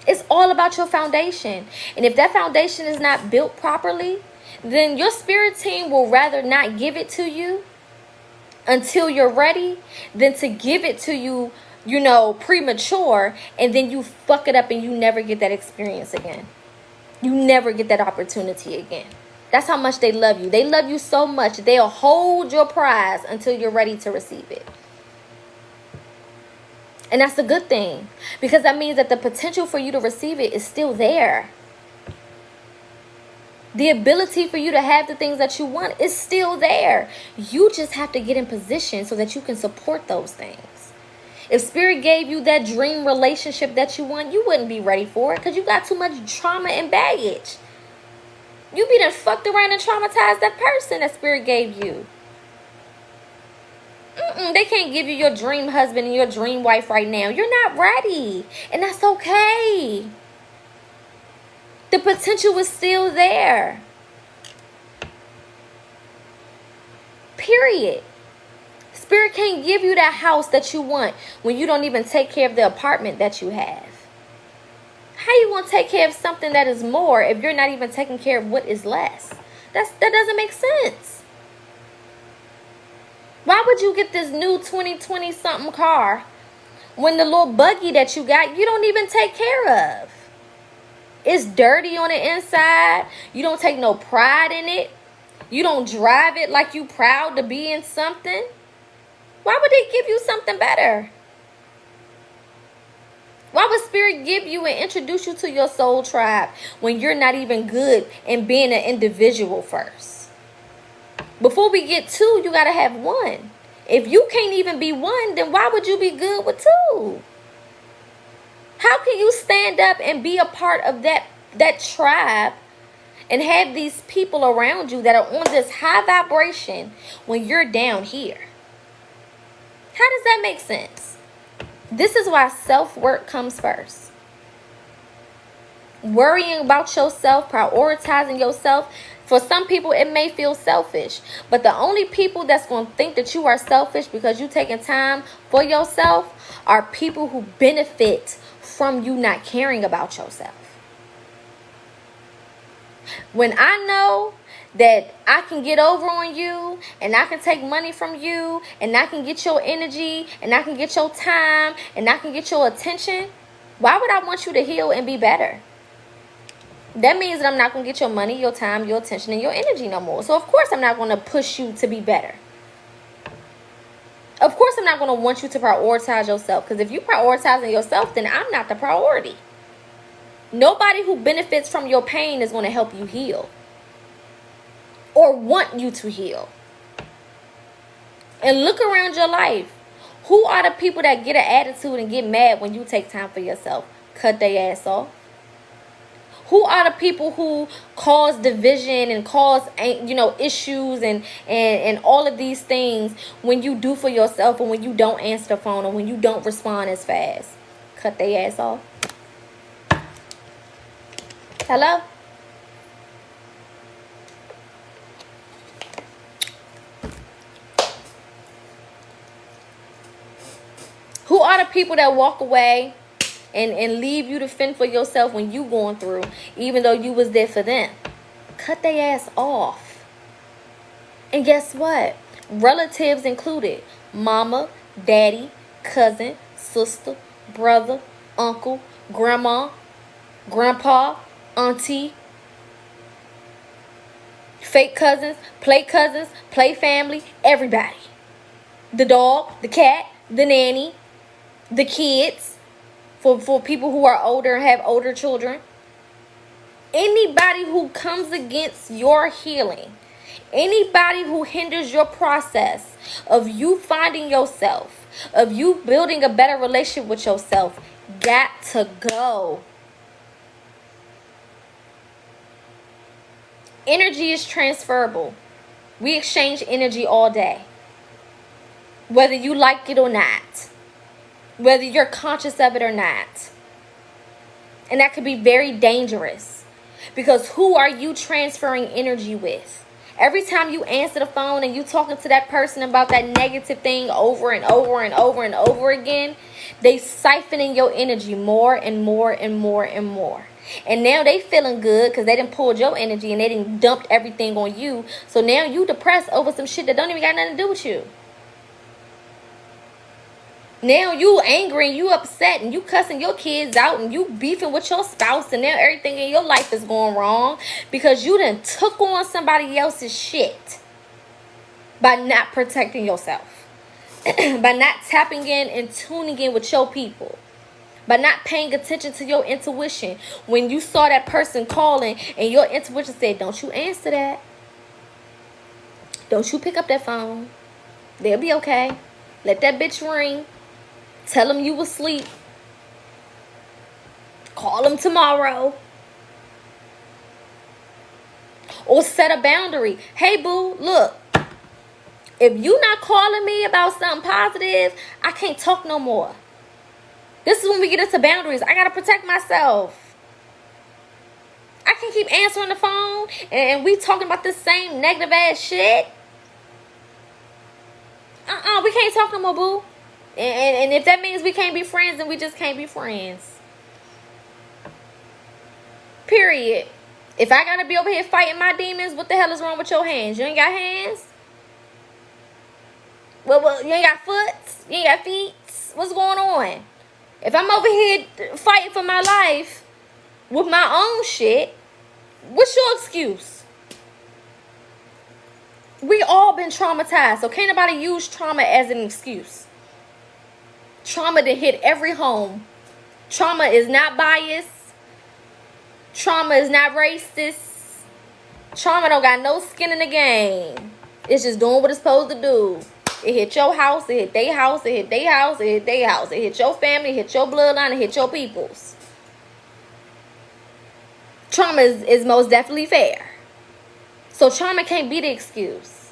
It's all about your foundation. And if that foundation is not built properly, then your spirit team will rather not give it to you until you're ready than to give it to you, premature, and then you fuck it up and you never get that experience again. You never get that opportunity again. That's how much they love you. They love you so much, they'll hold your prize until you're ready to receive it. And that's a good thing, because that means that the potential for you to receive it is still there. The ability for you to have the things that you want is still there. You just have to get in position so that you can support those things. If Spirit gave you that dream relationship that you want, you wouldn't be ready for it because you got too much trauma and baggage. You be done fucked around and traumatized that person that Spirit gave you. They can't give you your dream husband and your dream wife right now. You're not ready. And that's okay. The potential is still there. Period. Spirit can't give you that house that you want when you don't even take care of the apartment that you have. How you gonna take care of something that is more if you're not even taking care of what is less? That doesn't make sense. Why would you get this new 2020 something car when the little buggy that you got, you don't even take care of? It's dirty on the inside. You don't take no pride in it. You don't drive it like you proud to be in something. Why would they give you something better? Why would Spirit give you and introduce you to your soul tribe when you're not even good in being an individual first? Before we get two, you got to have one. If you can't even be one, then why would you be good with two? How can you stand up and be a part of that tribe and have these people around you that are on this high vibration when you're down here? How does that make sense? This is why self-work comes first. Worrying about yourself, prioritizing yourself. For some people, it may feel selfish. But the only people that's going to think that you are selfish because you're taking time for yourself are people who benefit from you not caring about yourself. When I know that I can get over on you and I can take money from you and I can get your energy and I can get your time and I can get your attention, why would I want you to heal and be better? That means that I'm not going to get your money, your time, your attention, and your energy no more. So, of course, I'm not going to push you to be better. Of course, I'm not going to want you to prioritize yourself. Because if you're prioritizing yourself, then I'm not the priority. Nobody who benefits from your pain is going to help you heal or want you to heal. And look around your life. Who are the people that get an attitude and get mad when you take time for yourself? Cut their ass off. Who are the people who cause division and cause, issues and all of these things when you do for yourself and when you don't answer the phone or when you don't respond as fast? Cut their ass off. Hello? Who are the people that walk away and leave you to fend for yourself when you going through, even though you was there for them? Cut their ass off. And guess what? Relatives included. Mama, daddy, cousin, sister, brother, uncle, grandma, grandpa, auntie, fake cousins, play family, everybody. The dog, the cat, the nanny, the kids, for people who are older and have older children. Anybody who comes against your healing, anybody who hinders your process of you finding yourself, of you building a better relationship with yourself, got to go. Energy is transferable. We exchange energy all day, whether you like it or not, whether you're conscious of it or not. And that could be very dangerous, because who are you transferring energy with? Every time you answer the phone and you talking to that person about that negative thing over and over and over and over again, they siphoning your energy more and more and more and more. And now they feeling good because they done pulled your energy and they done dumped everything on you. So now you depressed over some shit that don't even got nothing to do with you. Now you angry and you upset and you cussing your kids out and you beefing with your spouse, and now everything in your life is going wrong because you done took on somebody else's shit by not protecting yourself, by not tapping in and tuning in with your people, by not paying attention to your intuition. When you saw that person calling and your intuition said, don't you answer that. Don't you pick up that phone. They'll be okay. Let that bitch ring. Tell them you was asleep. Call them tomorrow. Or set a boundary. Hey, boo, look. If you not calling me about something positive, I can't talk no more. This is when we get into boundaries. I got to protect myself. I can't keep answering the phone and we talking about this same negative ass shit. We can't talk no more, boo. And if that means we can't be friends, then we just can't be friends. Period. If I gotta be over here fighting my demons, what the hell is wrong with your hands? You ain't got hands? Well, you ain't got foot? You ain't got feet? What's going on? If I'm over here fighting for my life with my own shit, what's your excuse? We all been traumatized, so can't nobody use trauma as an excuse. Trauma that hit every home. Trauma is not biased. Trauma is not racist. Trauma don't got no skin in the game. It's just doing what it's supposed to do. It hit your house, it hit their house, it hit their house, it hit their house. It hit your family, it hit your bloodline, it hit your peoples. Trauma is most definitely fair. So trauma can't be the excuse.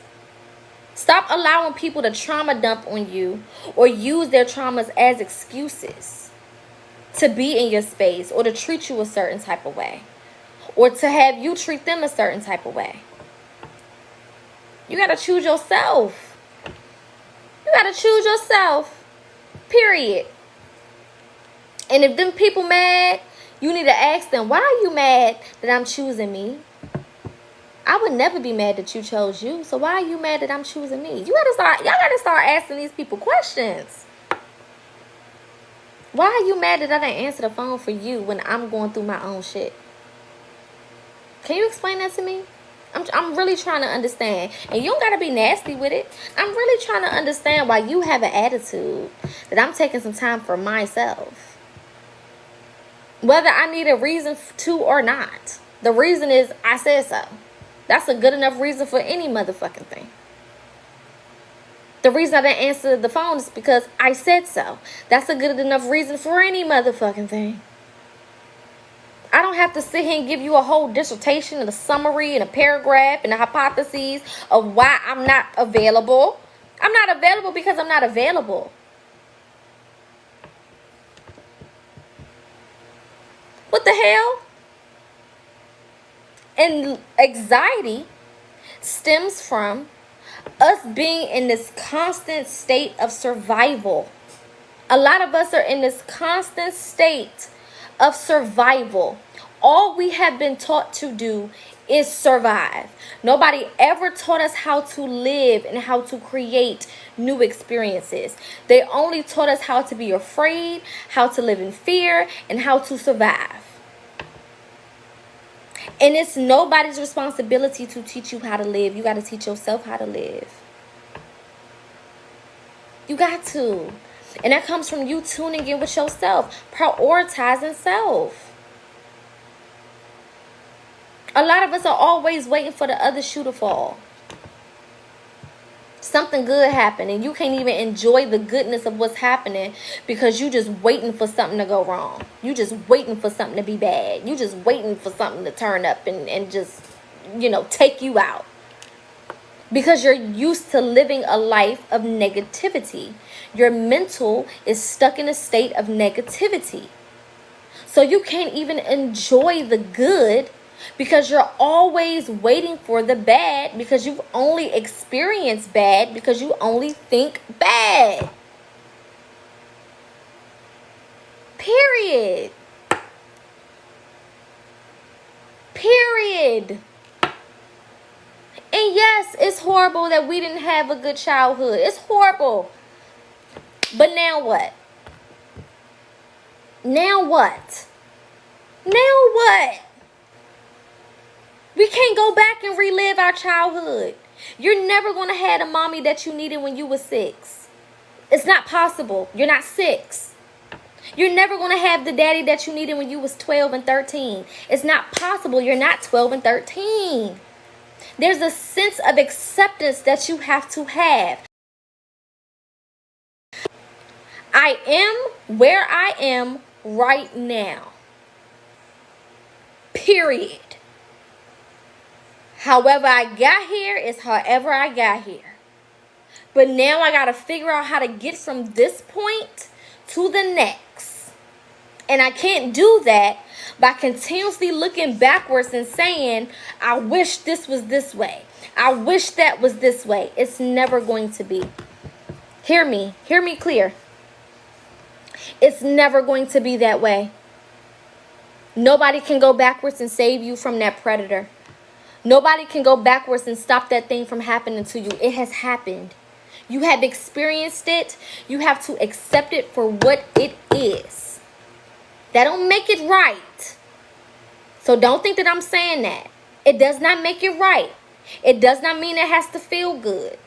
Stop allowing people to trauma dump on you or use their traumas as excuses to be in your space or to treat you a certain type of way or to have you treat them a certain type of way. You got to choose yourself. You got to choose yourself. Period. And if them people mad, you need to ask them, why are you mad that I'm choosing me? I would never be mad that you chose you. So why are you mad that I'm choosing me? Y'all gotta start asking these people questions. Why are you mad that I didn't answer the phone for you when I'm going through my own shit? Can you explain that to me? I'm really trying to understand. And you don't gotta be nasty with it. I'm really trying to understand why you have an attitude that I'm taking some time for myself. Whether I need a reason to or not. The reason is I said so. That's a good enough reason for any motherfucking thing. The reason I didn't answer the phone is because I said so. That's a good enough reason for any motherfucking thing. I don't have to sit here and give you a whole dissertation and a summary and a paragraph and a hypotheses of why I'm not available. I'm not available because I'm not available. What the hell? And anxiety stems from us being in this constant state of survival. A lot of us are in this constant state of survival. All we have been taught to do is survive. Nobody ever taught us how to live and how to create new experiences. They only taught us how to be afraid, how to live in fear, and how to survive. And it's nobody's responsibility to teach you how to live. You got to teach yourself how to live. You got to. And that comes from you tuning in with yourself, prioritizing self. A lot of us are always waiting for the other shoe to fall. Something good happened and you can't even enjoy the goodness of what's happening because you just waiting for something to go wrong. You just waiting for something to be bad. You just waiting for something to turn up and just, take you out. Because you're used to living a life of negativity. Your mental is stuck in a state of negativity. So you can't even enjoy the good because you're always waiting for the bad because you've only experienced bad because you only think bad. Period. Period. And yes, it's horrible that we didn't have a good childhood. It's horrible. But now what? Now what? Now what? We can't go back and relive our childhood. You're never going to have the mommy that you needed when you were 6. It's not possible. You're not 6. You're never going to have the daddy that you needed when you was 12 and 13. It's not possible. You're not 12 and 13. There's a sense of acceptance that you have to have. I am where I am right now. Period. However I got here is however I got here. But now I got to figure out how to get from this point to the next. And I can't do that by continuously looking backwards and saying, I wish this was this way. I wish that was this way. It's never going to be. Hear me clear. It's never going to be that way. Nobody can go backwards and save you from that predator. Nobody can go backwards and stop that thing from happening to you. It has happened. You have experienced it. You have to accept it for what it is. That don't make it right. So don't think that I'm saying that. It does not make it right. It does not mean it has to feel good.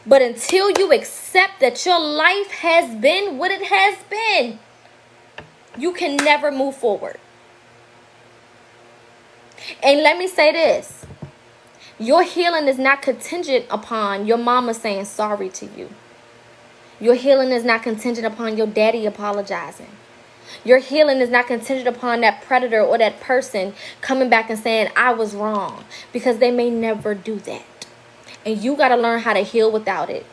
But until you accept that your life has been what it has been, you can never move forward. And let me say this. Your healing is not contingent upon your mama saying sorry to you. Your healing is not contingent upon your daddy apologizing. Your healing is not contingent upon that predator or that person coming back and saying, I was wrong. Because they may never do that. And you got to learn how to heal without it.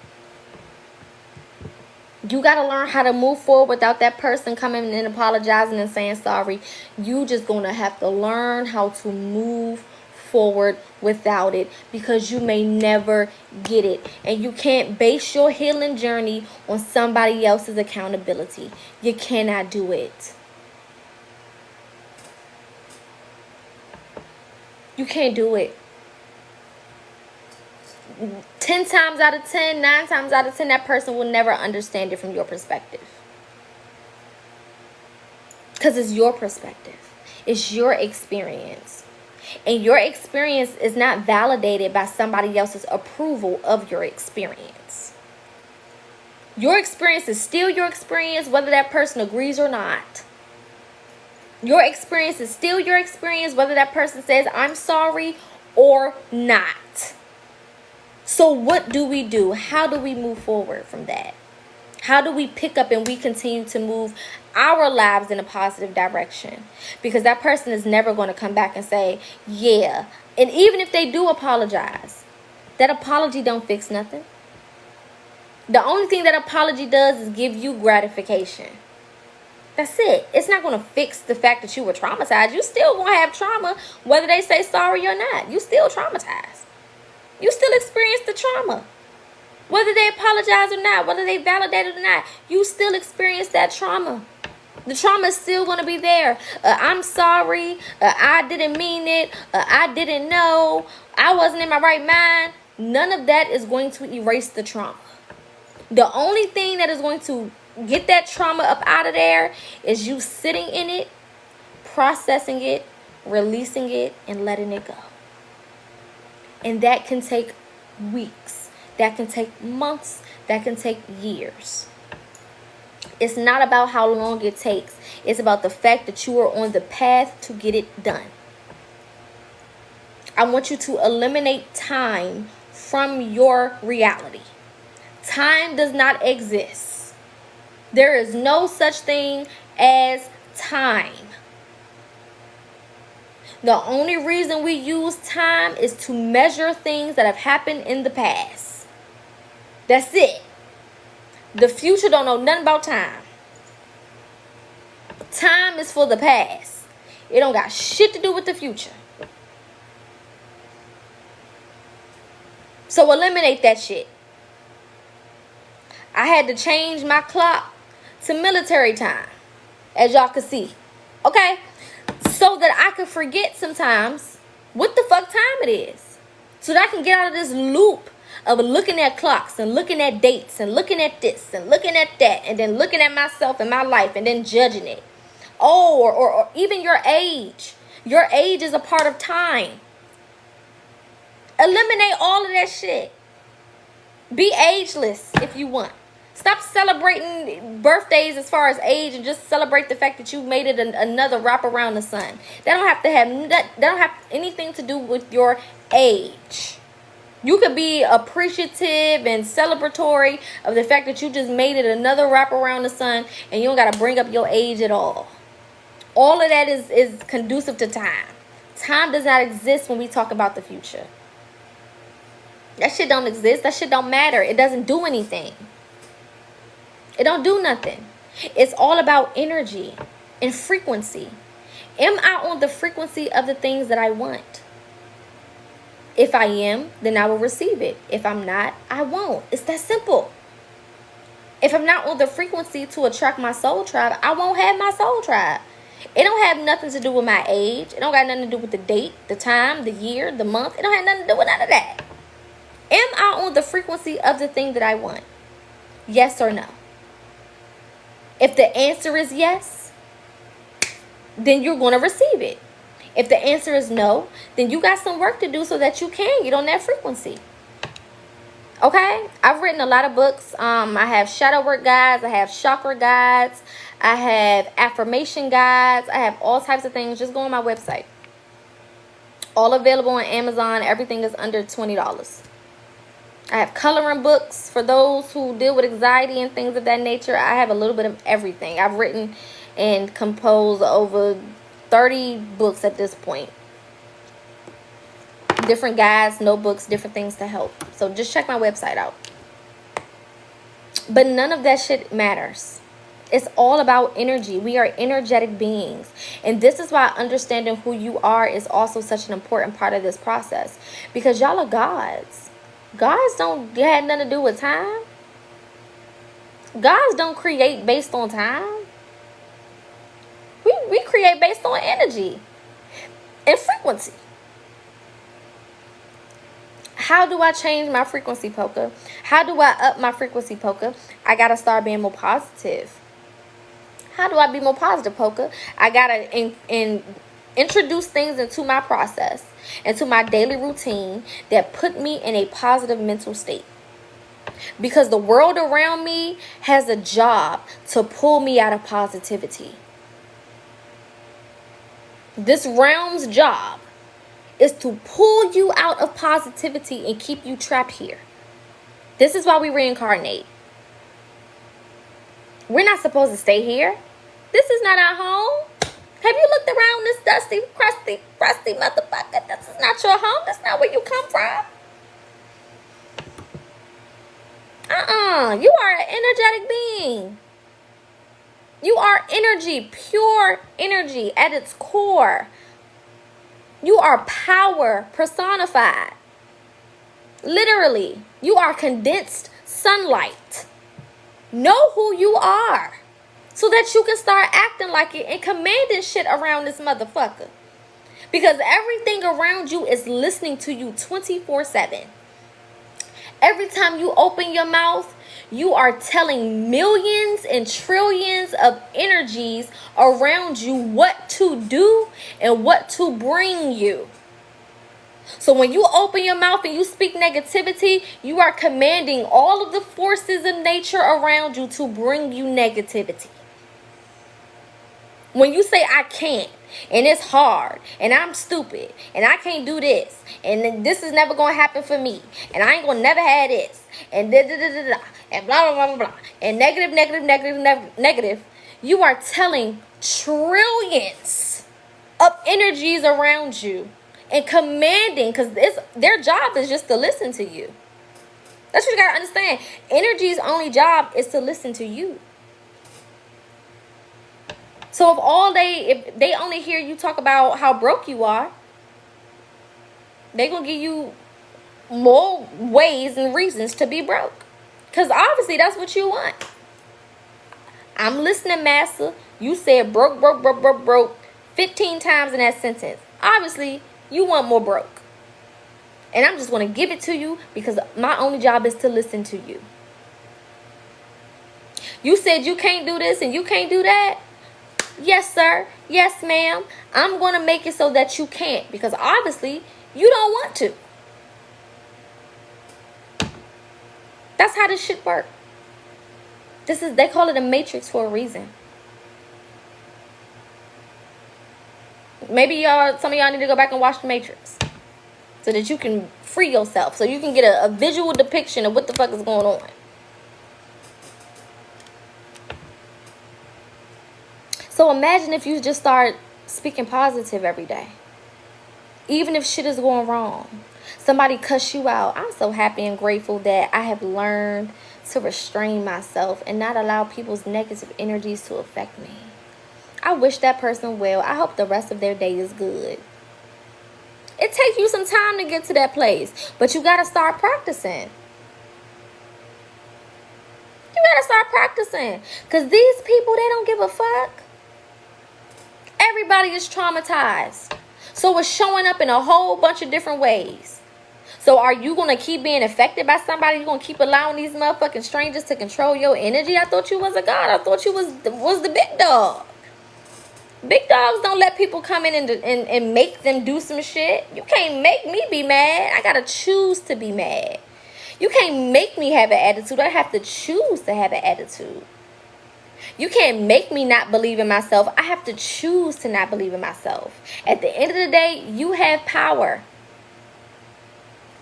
You got to learn how to move forward without that person coming and apologizing and saying sorry. You just going to have to learn how to move forward without it, because you may never get it. And you can't base your healing journey on somebody else's accountability. You cannot do it. You can't do it. 10 times out of 10, 9 times out of 10, that person will never understand it from your perspective. Because it's your perspective. It's your experience. And your experience is not validated by somebody else's approval of your experience. Your experience is still your experience, whether that person agrees or not. Your experience is still your experience, whether that person says, I'm sorry or not. So what do we do? How do we move forward from that? How do we pick up and we continue to move our lives in a positive direction? Because that person is never going to come back and say, yeah. And even if they do apologize, that apology don't fix nothing. The only thing that apology does is give you gratification. That's it. It's not going to fix the fact that you were traumatized. You still going to have trauma, whether they say sorry or not. You still traumatized. You still experience the trauma. Whether they apologize or not, whether they validate it or not, you still experience that trauma. The trauma is still going to be there. I'm sorry. I didn't mean it. I didn't know. I wasn't in my right mind. None of that is going to erase the trauma. The only thing that is going to get that trauma up out of there is you sitting in it, processing it, releasing it, and letting it go. And that can take weeks. That can take months. That can take years. It's not about how long it takes. It's about the fact that you are on the path to get it done. I want you to eliminate time from your reality. Time does not exist. There is no such thing as time. The only reason we use time is to measure things that have happened in the past. That's it. The future don't know nothing about time. Time is for the past. It don't got shit to do with the future. So eliminate that shit. I had to change my clock to military time, as y'all can see. Okay? So that I could forget sometimes what the fuck time it is. So that I can get out of this loop of looking at clocks and looking at dates and looking at this and looking at that and then looking at myself and my life and then judging it. Oh, or even your age. Your age is a part of time. Eliminate all of that shit. Be ageless if you want. Stop celebrating birthdays as far as age and just celebrate the fact that you made it another wrap around the sun. That don't have anything to do with your age. You could be appreciative and celebratory of the fact that you just made it another wrap around the sun and you don't got to bring up your age at all. All of that is conducive to time. Time does not exist when we talk about the future. That shit don't exist. That shit don't matter. It doesn't do anything. It don't do nothing. It's all about energy and frequency. Am I on the frequency of the things that I want? If I am, then I will receive it. If I'm not, I won't. It's that simple. If I'm not on the frequency to attract my soul tribe, I won't have my soul tribe. It don't have nothing to do with my age. It don't got nothing to do with the date, the time, the year, the month. It don't have nothing to do with none of that. Am I on the frequency of the thing that I want? Yes or no? If the answer is yes, then you're going to receive it. If the answer is no, then you got some work to do so that you can get on that frequency. Okay? I've written a lot of books. I have shadow work guides. I have chakra guides. I have affirmation guides. I have all types of things. Just go on my website. All available on Amazon. Everything is under $20. I have coloring books for those who deal with anxiety and things of that nature. I have a little bit of everything. I've written and composed over 30 books at this point. Different guides, notebooks, different things to help. So just check my website out. But none of that shit matters. It's all about energy. We are energetic beings. And this is why understanding who you are is also such an important part of this process. Because y'all are gods. Gods don't have nothing to do with time. Gods don't create based on time. We create based on energy and frequency. How do I change my frequency, Poca? How do I up my frequency, Poca? I got to start being more positive. How do I be more positive, Poca? I got to introduce things into my process, into my daily routine that put me in a positive mental state. Because the world around me has a job to pull me out of positivity. This realm's job is to pull you out of positivity and keep you trapped here. This is why we reincarnate. We're not supposed to stay here. This is not our home. Have you looked around this dusty, crusty motherfucker? This is not your home. That's not where you come from. You are an energetic being. You are energy, pure energy at its core. You are power personified. Literally, you are condensed sunlight. Know who you are so that you can start acting like it and commanding shit around this motherfucker. Because everything around you is listening to you 24/7. Every time you open your mouth, you are telling millions and trillions of energies around you what to do and what to bring you. So when you open your mouth and you speak negativity, you are commanding all of the forces of nature around you to bring you negativity. When you say I can't, and it's hard, and I'm stupid, and I can't do this, and this is never going to happen for me, and I ain't going to never have this, and da-da-da-da-da, and blah, blah, blah, blah, and negative, you are telling trillions of energies around you and commanding, because their job is just to listen to you. That's what you got to understand. Energy's only job is to listen to you. So if they only hear you talk about how broke you are, they're going to give you more ways and reasons to be broke. Because obviously that's what you want. I'm listening, Master. You said broke 15 times in that sentence. Obviously, you want more broke. And I'm just going to give it to you because my only job is to listen to you. You said you can't do this and you can't do that. Yes, sir. Yes, ma'am. I'm going to make it so that you can't because obviously you don't want to. That's how this shit works. They call it a matrix for a reason. Maybe some of y'all need to go back and watch the Matrix so that you can free yourself, so you can get a visual depiction of what the fuck is going on. So imagine if you just start speaking positive every day. Even if shit is going wrong. Somebody cuss you out. I'm so happy and grateful that I have learned to restrain myself and not allow people's negative energies to affect me. I wish that person well. I hope the rest of their day is good. It takes you some time to get to that place, but you got to start practicing. You got to start practicing because these people, they don't give a fuck. Everybody is traumatized. So it's showing up in a whole bunch of different ways. So are you going to keep being affected by somebody? You going to keep allowing these motherfucking strangers to control your energy? I thought you was a god. I thought you was the big dog. Big dogs don't let people come in and make them do some shit. You can't make me be mad. I got to choose to be mad. You can't make me have an attitude. I have to choose to have an attitude. You can't make me not believe in myself. I have to choose to not believe in myself. At the end of the day, you have power.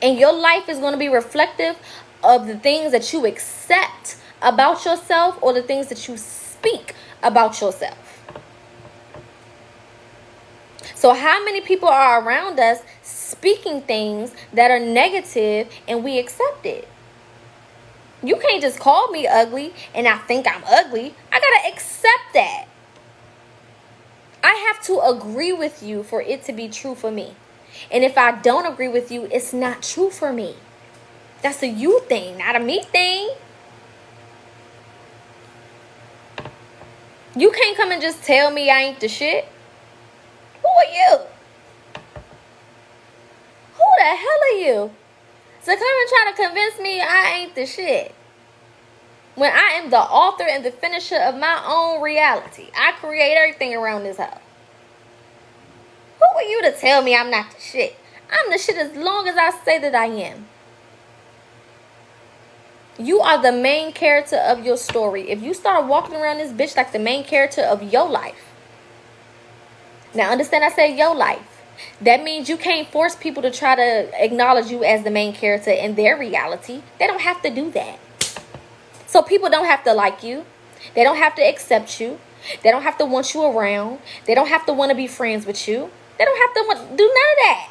And your life is going to be reflective of the things that you accept about yourself or the things that you speak about yourself. So how many people are around us speaking things that are negative and we accept it? You can't just call me ugly and I think I'm ugly. I got to accept that. I have to agree with you for it to be true for me. And if I don't agree with you, it's not true for me. That's a you thing, not a me thing. You can't come and just tell me I ain't the shit. Who are you? Who the hell are you? So come and try to convince me I ain't the shit. When I am the author and the finisher of my own reality. I create everything around this house. Who are you to tell me I'm not the shit? I'm the shit as long as I say that I am. You are the main character of your story. If you start walking around this bitch like the main character of your life. Now understand I said your life. That means you can't force people to try to acknowledge you as the main character in their reality. They don't have to do that. So people don't have to like you. They don't have to accept you. They don't have to want you around. They don't have to want to be friends with you. They don't have to do none of that.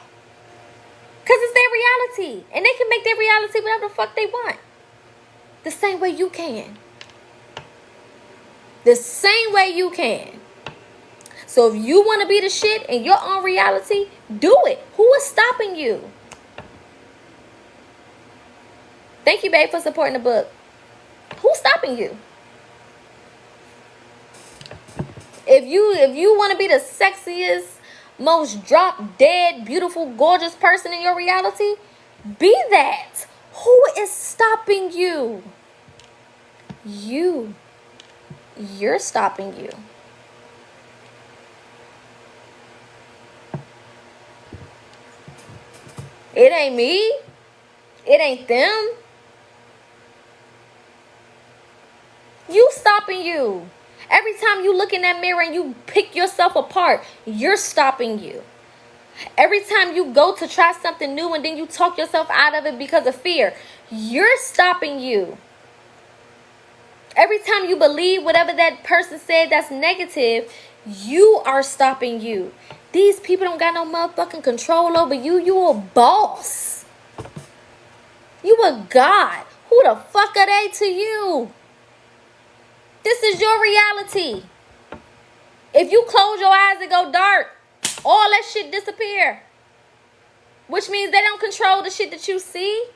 Because it's their reality. And they can make their reality whatever the fuck they want. The same way you can. The same way you can. So if you want to be the shit in your own reality, do it. Who is stopping you? Thank you, babe, for supporting the book. Who's stopping you? If you want to be the sexiest, most drop dead, beautiful, gorgeous person in your reality, be that. Who is stopping you? You. You're stopping you. It ain't me. It ain't them. You stopping you. Every time you look in that mirror and you pick yourself apart, you're stopping you. Every time you go to try something new and then you talk yourself out of it because of fear, you're stopping you. Every time you believe whatever that person said that's negative, you are stopping you. These people don't got no motherfucking control over you. You a boss. You a god. Who the fuck are they to you? This is your reality. If you close your eyes and go dark, all that shit disappear. Which means they don't control the shit that you see.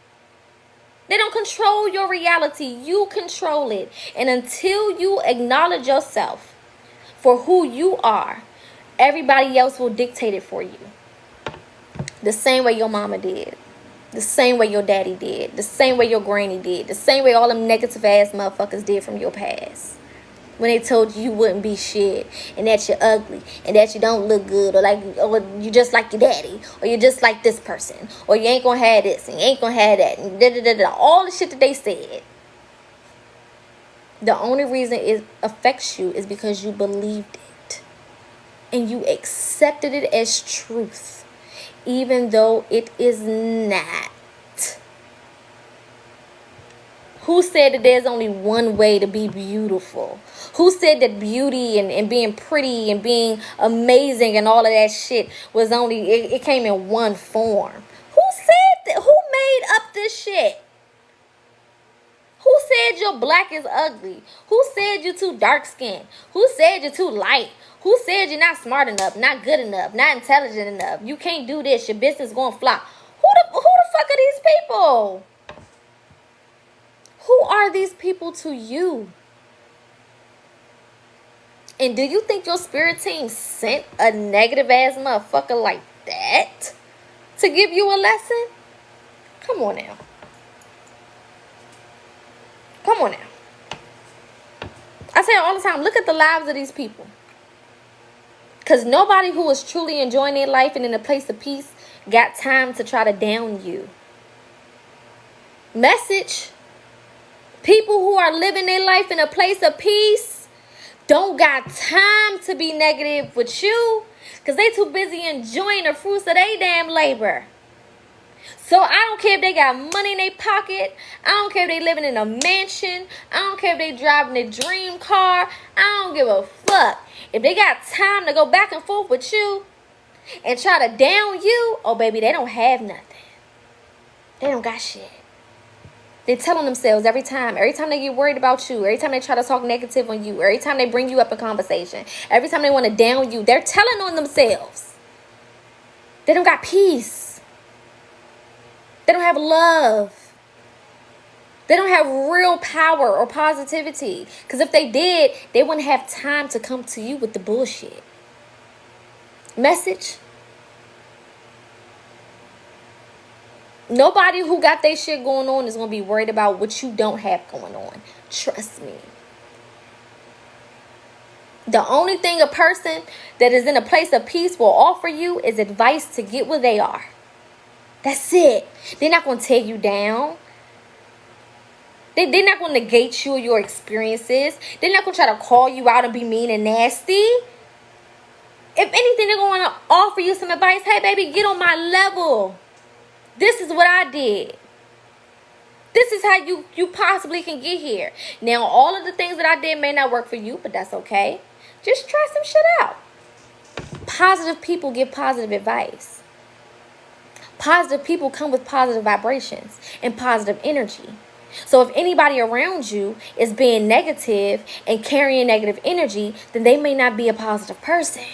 They don't control your reality. You control it. And until you acknowledge yourself for who you are, everybody else will dictate it for you. The same way your mama did. The same way your daddy did. The same way your granny did. The same way all them negative ass motherfuckers did from your past. When they told you wouldn't be shit. And that you're ugly. And that you don't look good. Or you just like your daddy. Or you just like this person. Or you ain't gonna have this. And you ain't gonna have that. And all the shit that they said. The only reason it affects you is because you believed it. And you accepted it as truth. Even though it is not. Who said that there's only one way to be beautiful? Who said that beauty and being pretty and being amazing and all of that shit was only, it came in one form? Who said that? Who made up this shit? Who said your black is ugly? Who said you're too dark skinned? Who said you're too light? Who said you're not smart enough, not good enough, not intelligent enough? You can't do this. Your business gonna flop. Who the fuck are these people? Who are these people to you? And do you think your spirit team sent a negative ass motherfucker like that to give you a lesson? Come on now. Come on now. I say it all the time, look at the lives of these people. Because nobody who is truly enjoying their life and in a place of peace got time to try to down you. Message. People who are living their life in a place of peace don't got time to be negative with you because they too busy enjoying the fruits of their damn labor. So I don't care if they got money in their pocket. I don't care if they living in a mansion. I don't care if they driving a dream car. I don't give a fuck. If they got time to go back and forth with you and try to down you, oh baby, they don't have nothing. They don't got shit. They're telling themselves every time they get worried about you, every time they try to talk negative on you, every time they bring you up in conversation, every time they want to down you, they're telling on themselves. They don't got peace. They don't have love. They don't have real power or positivity. Because if they did, they wouldn't have time to come to you with the bullshit. Message. Nobody who got their shit going on is going to be worried about what you don't have going on. Trust me. The only thing a person that is in a place of peace will offer you is advice to get where they are. That's it. They're not going to tear you down. They're not going to negate you or your experiences. They're not going to try to call you out and be mean and nasty. If anything, they're going to offer you some advice. Hey, baby, get on my level. This is what I did. This is how you possibly can get here. Now, all of the things that I did may not work for you, but that's okay. Just try some shit out. Positive people give positive advice. Positive people come with positive vibrations and positive energy. So if anybody around you is being negative and carrying negative energy, then they may not be a positive person.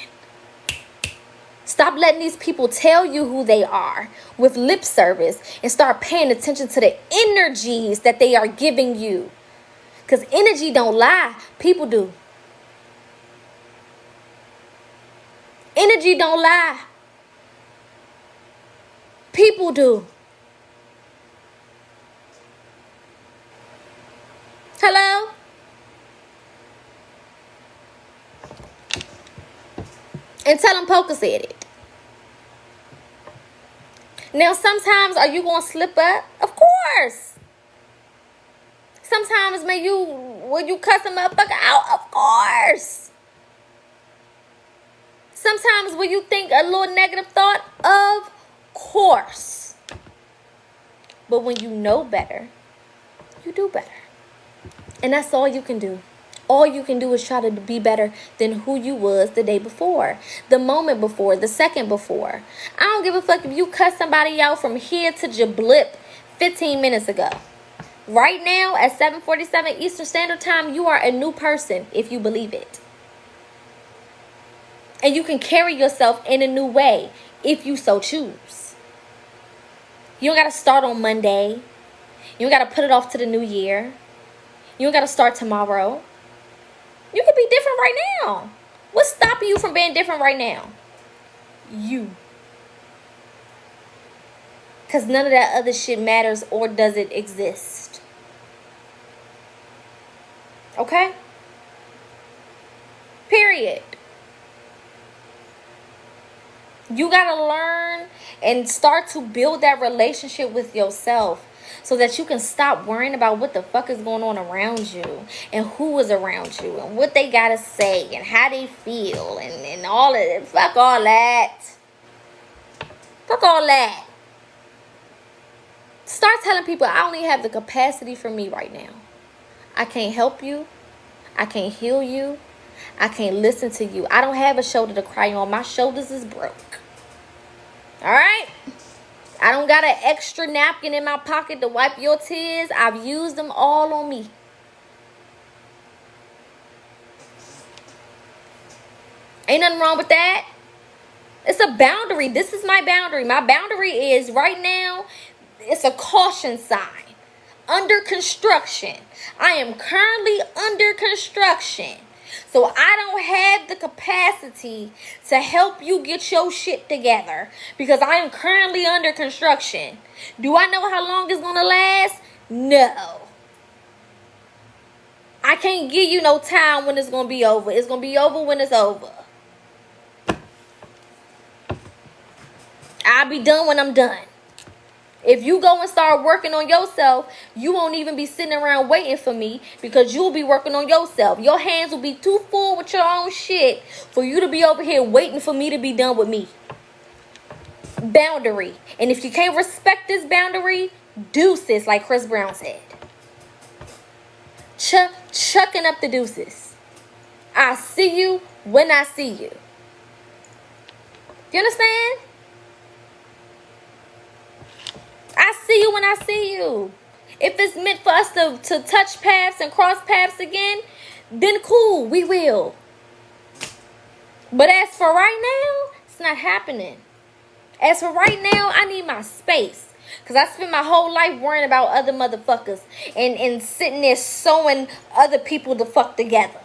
Stop letting these people tell you who they are with lip service and start paying attention to the energies that they are giving you. Because energy don't lie. People do. Energy don't lie. People do. Hello? And tell them Poca said it. Now, sometimes are you going to slip up? Of course. Sometimes will you cuss a motherfucker out? Of course. Sometimes will you think a little negative thought? Of course. But when you know better, you do better. And that's all you can do. All you can do is try to be better than who you was the day before, the moment before, the second before. I don't give a fuck if you cut somebody out from here to Jablip 15 minutes ago. Right now at 7:47 Eastern Standard Time, you are a new person if you believe it. And you can carry yourself in a new way if you so choose. You don't got to start on Monday. You don't got to put it off to the new year. You don't got to start tomorrow. You can be different right now. What's stopping you from being different right now? You. Because none of that other shit matters, or does it exist. Okay? Period. You got to learn and start to build that relationship with yourself, so that you can stop worrying about what the fuck is going on around you and who is around you and what they gotta say and how they feel and all of it. Fuck all that. Fuck all that. Start telling people, I only have the capacity for me right now. I can't help you. I can't heal you. I can't listen to you. I don't have a shoulder to cry on. My shoulders is broke. All right? I don't got an extra napkin in my pocket to wipe your tears. I've used them all on me. Ain't nothing wrong with that. It's a boundary. This is my boundary. My boundary is right now, it's a caution sign. Under construction. I am currently under construction. So I don't have the capacity to help you get your shit together because I am currently under construction. Do I know how long it's going to last? No. I can't give you no time when it's going to be over. It's going to be over when it's over. I'll be done when I'm done. If you go and start working on yourself, you won't even be sitting around waiting for me because you'll be working on yourself. Your hands will be too full with your own shit for you to be over here waiting for me to be done with me. Boundary. And if you can't respect this boundary, deuces, like Chris Brown said. Chucking up the deuces. I see you when I see you. You understand? I see you when I see you. If it's meant for us to touch paths and cross paths again, then cool, we will. But as for right now, it's not happening. As for right now, I need my space. Because I spent my whole life worrying about other motherfuckers and sitting there sewing other people the fuck together.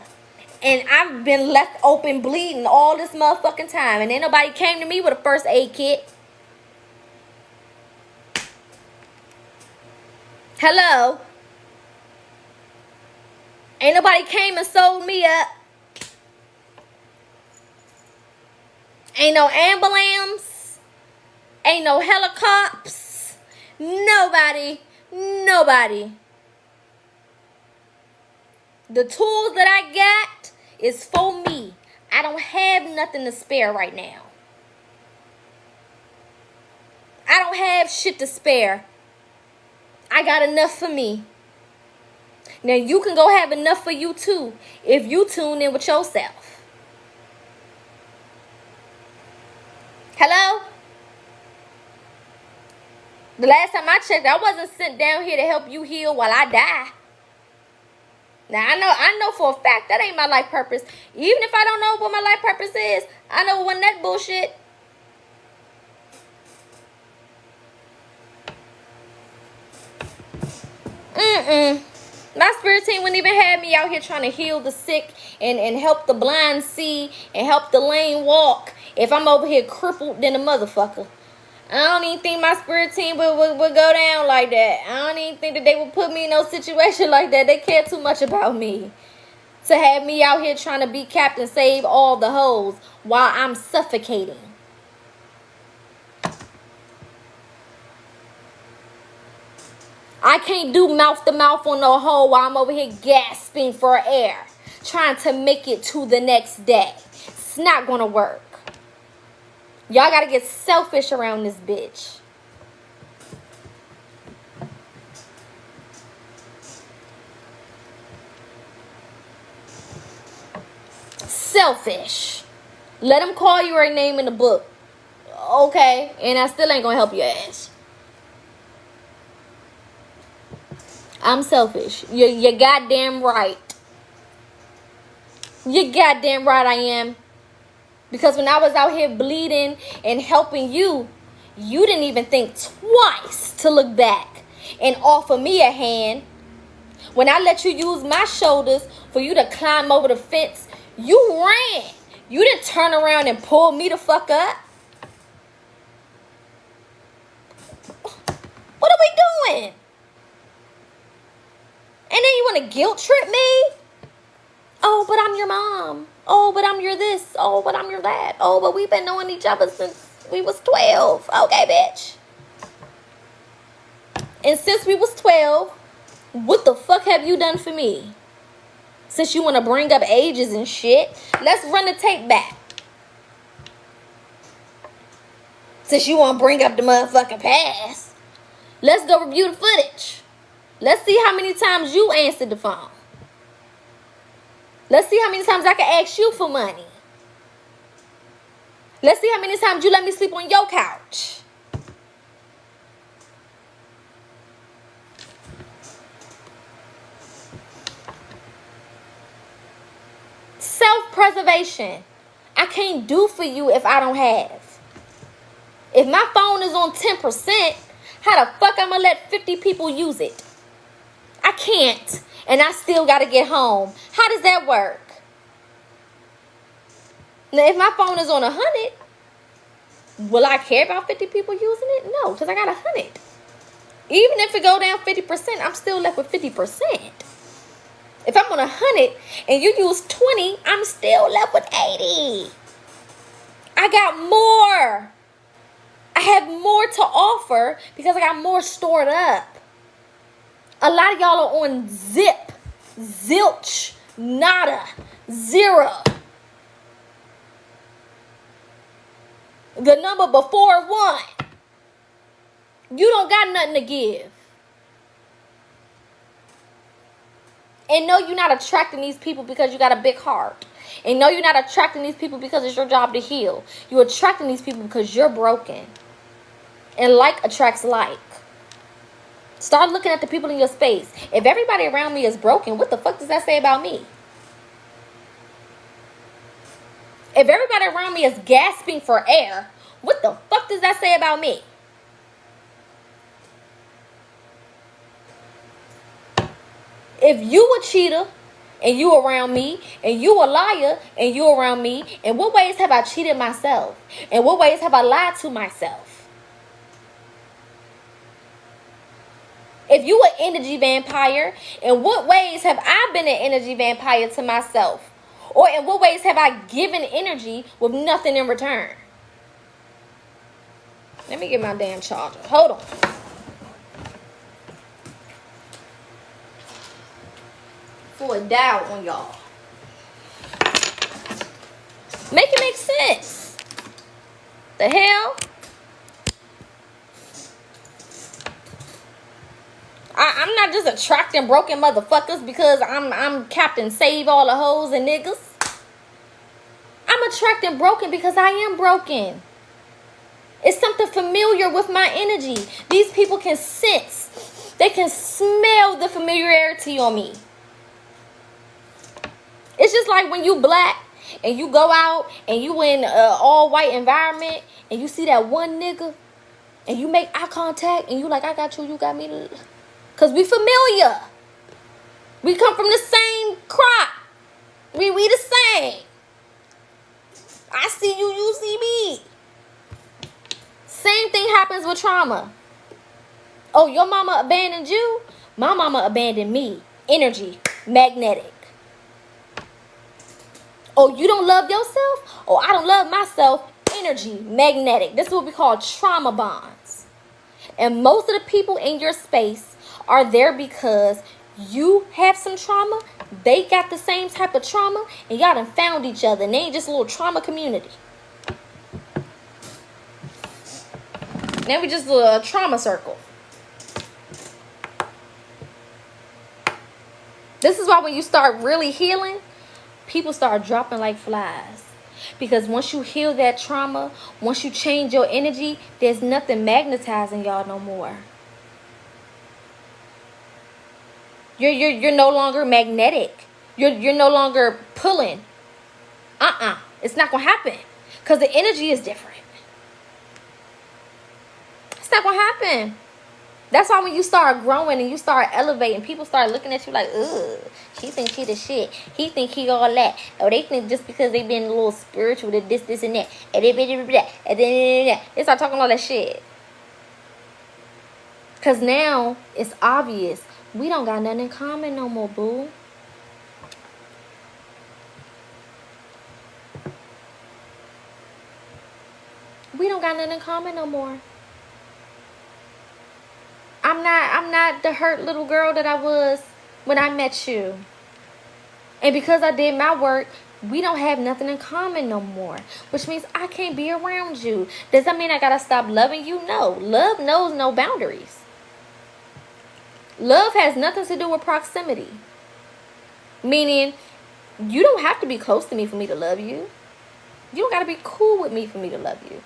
And I've been left open bleeding all this motherfucking time. And ain't nobody came to me with a first aid kit. Hello? Ain't nobody came and sold me up. Ain't no ambulance. Ain't no helicopters. Nobody. The tools that I got is for me. I don't have nothing to spare right now. I don't have shit to spare. I got enough for me. Now you can go have enough for you too if you tune in with yourself. Hello? The last time I checked, I wasn't sent down here to help you heal while I die. Now I know for a fact that ain't my life purpose. Even if I don't know what my life purpose is, I know it wasn't that bullshit. My spirit team wouldn't even have me out here trying to heal the sick and help the blind see and help the lame walk if I'm over here crippled than a motherfucker. I don't even think my spirit team would go down like that. I don't even think that they would put me in no situation like that. They care too much about me to have me out here trying to be Captain Save all the hoes while I'm suffocating. I can't do mouth to mouth on no hole while I'm over here gasping for air, trying to make it to the next day. It's not gonna work. Y'all gotta get selfish around this bitch. Selfish. Let them call you a name in the book. Okay, and I still ain't gonna help your ass. I'm selfish. You're goddamn right. You're goddamn right I am. Because when I was out here bleeding and helping you, you didn't even think twice to look back and offer me a hand. When I let you use my shoulders for you to climb over the fence, you ran. You didn't turn around and pull me the fuck up. What are we doing? And then you want to guilt trip me? Oh, but I'm your mom. Oh, but I'm your this. Oh, but I'm your that. Oh, but we've been knowing each other since we was 12. Okay, bitch. And since we was 12, what the fuck have you done for me? Since you want to bring up ages and shit, let's run the tape back. Since you want to bring up the motherfucking past, let's go review the footage. Let's see how many times you answered the phone. Let's see how many times I can ask you for money. Let's see how many times you let me sleep on your couch. Self-preservation. I can't do for you if I don't have. If my phone is on 10%, how the fuck I'm gonna let 50 people use it? I can't. And I still gotta get home. How does that work? Now, if my phone is on 100, will I care about 50 people using it? No, because I got 100. Even if it go down 50%, I'm still left with 50%. If I'm on 100 and you use 20, I'm still left with 80. I got more. I have more to offer because I got more stored up. A lot of y'all are on zip, zilch, nada, zero. The number before 1. You don't got nothing to give. And no, you're not attracting these people because you got a big heart. And no, you're not attracting these people because it's your job to heal. You're attracting these people because you're broken. And like attracts like. Start looking at the people in your space. If everybody around me is broken, what the fuck does that say about me? If everybody around me is gasping for air, what the fuck does that say about me? If you a cheater and you around me, and you a liar and you around me, in what ways have I cheated myself? In what ways have I lied to myself? If you an energy vampire, in what ways have I been an energy vampire to myself? Or in what ways have I given energy with nothing in return? Let me get my damn charger. Hold on. For a doubt on y'all. Make it make sense. The hell? I'm not just attracting broken motherfuckers because I'm Captain Save all the hoes and niggas. I'm attracting broken because I am broken. It's something familiar with my energy. These people can sense. They can smell the familiarity on me. It's just like when you black and you go out and you in an all white environment and you see that one nigga and you make eye contact and you like, I got you, you got me. Because we familiar. We come from the same crop. We the same. I see you, you see me. Same thing happens with trauma. Oh, your mama abandoned you? My mama abandoned me. Energy, magnetic. Oh, you don't love yourself? Oh, I don't love myself. Energy, magnetic. This is what we call trauma bonds. And most of the people in your space are there because you have some trauma. They got the same type of trauma. And y'all done found each other. And they ain't just a little trauma community. Now we just a trauma circle. This is why when you start really healing, people start dropping like flies. Because once you heal that trauma, once you change your energy, there's nothing magnetizing y'all no more. You're no longer magnetic. You're no longer pulling. It's not gonna happen. Because the energy is different. It's not gonna happen. That's why when you start growing and you start elevating, people start looking at you like, ugh, she think she the shit. He think he all that. Or they think just because they been a little spiritual, that this, and that. And they start talking all that shit. Because now it's obvious. We don't got nothing in common no more, boo. We don't got nothing in common no more. I'm not the hurt little girl that I was when I met you. And because I did my work, we don't have nothing in common no more. Which means I can't be around you. Does that mean I gotta stop loving you? No. Love knows no boundaries. Love has nothing to do with proximity. Meaning, you don't have to be close to me for me to love you. You don't gotta be cool with me for me to love you.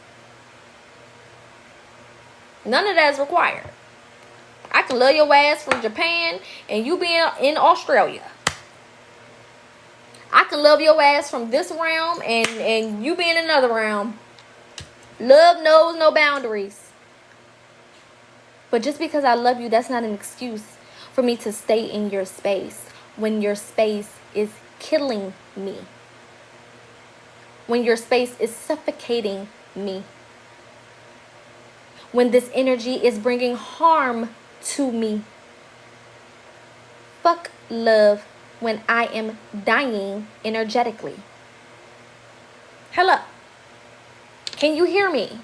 None of that is required. I can love your ass from Japan and you being in Australia. I can love your ass from this realm and you being in another realm. Love knows no boundaries. But just because I love you, that's not an excuse for me to stay in your space when your space is killing me. when your space is suffocating me, when this energy is bringing harm to me. Fuck love when I am dying energetically. Hello. Can you hear me?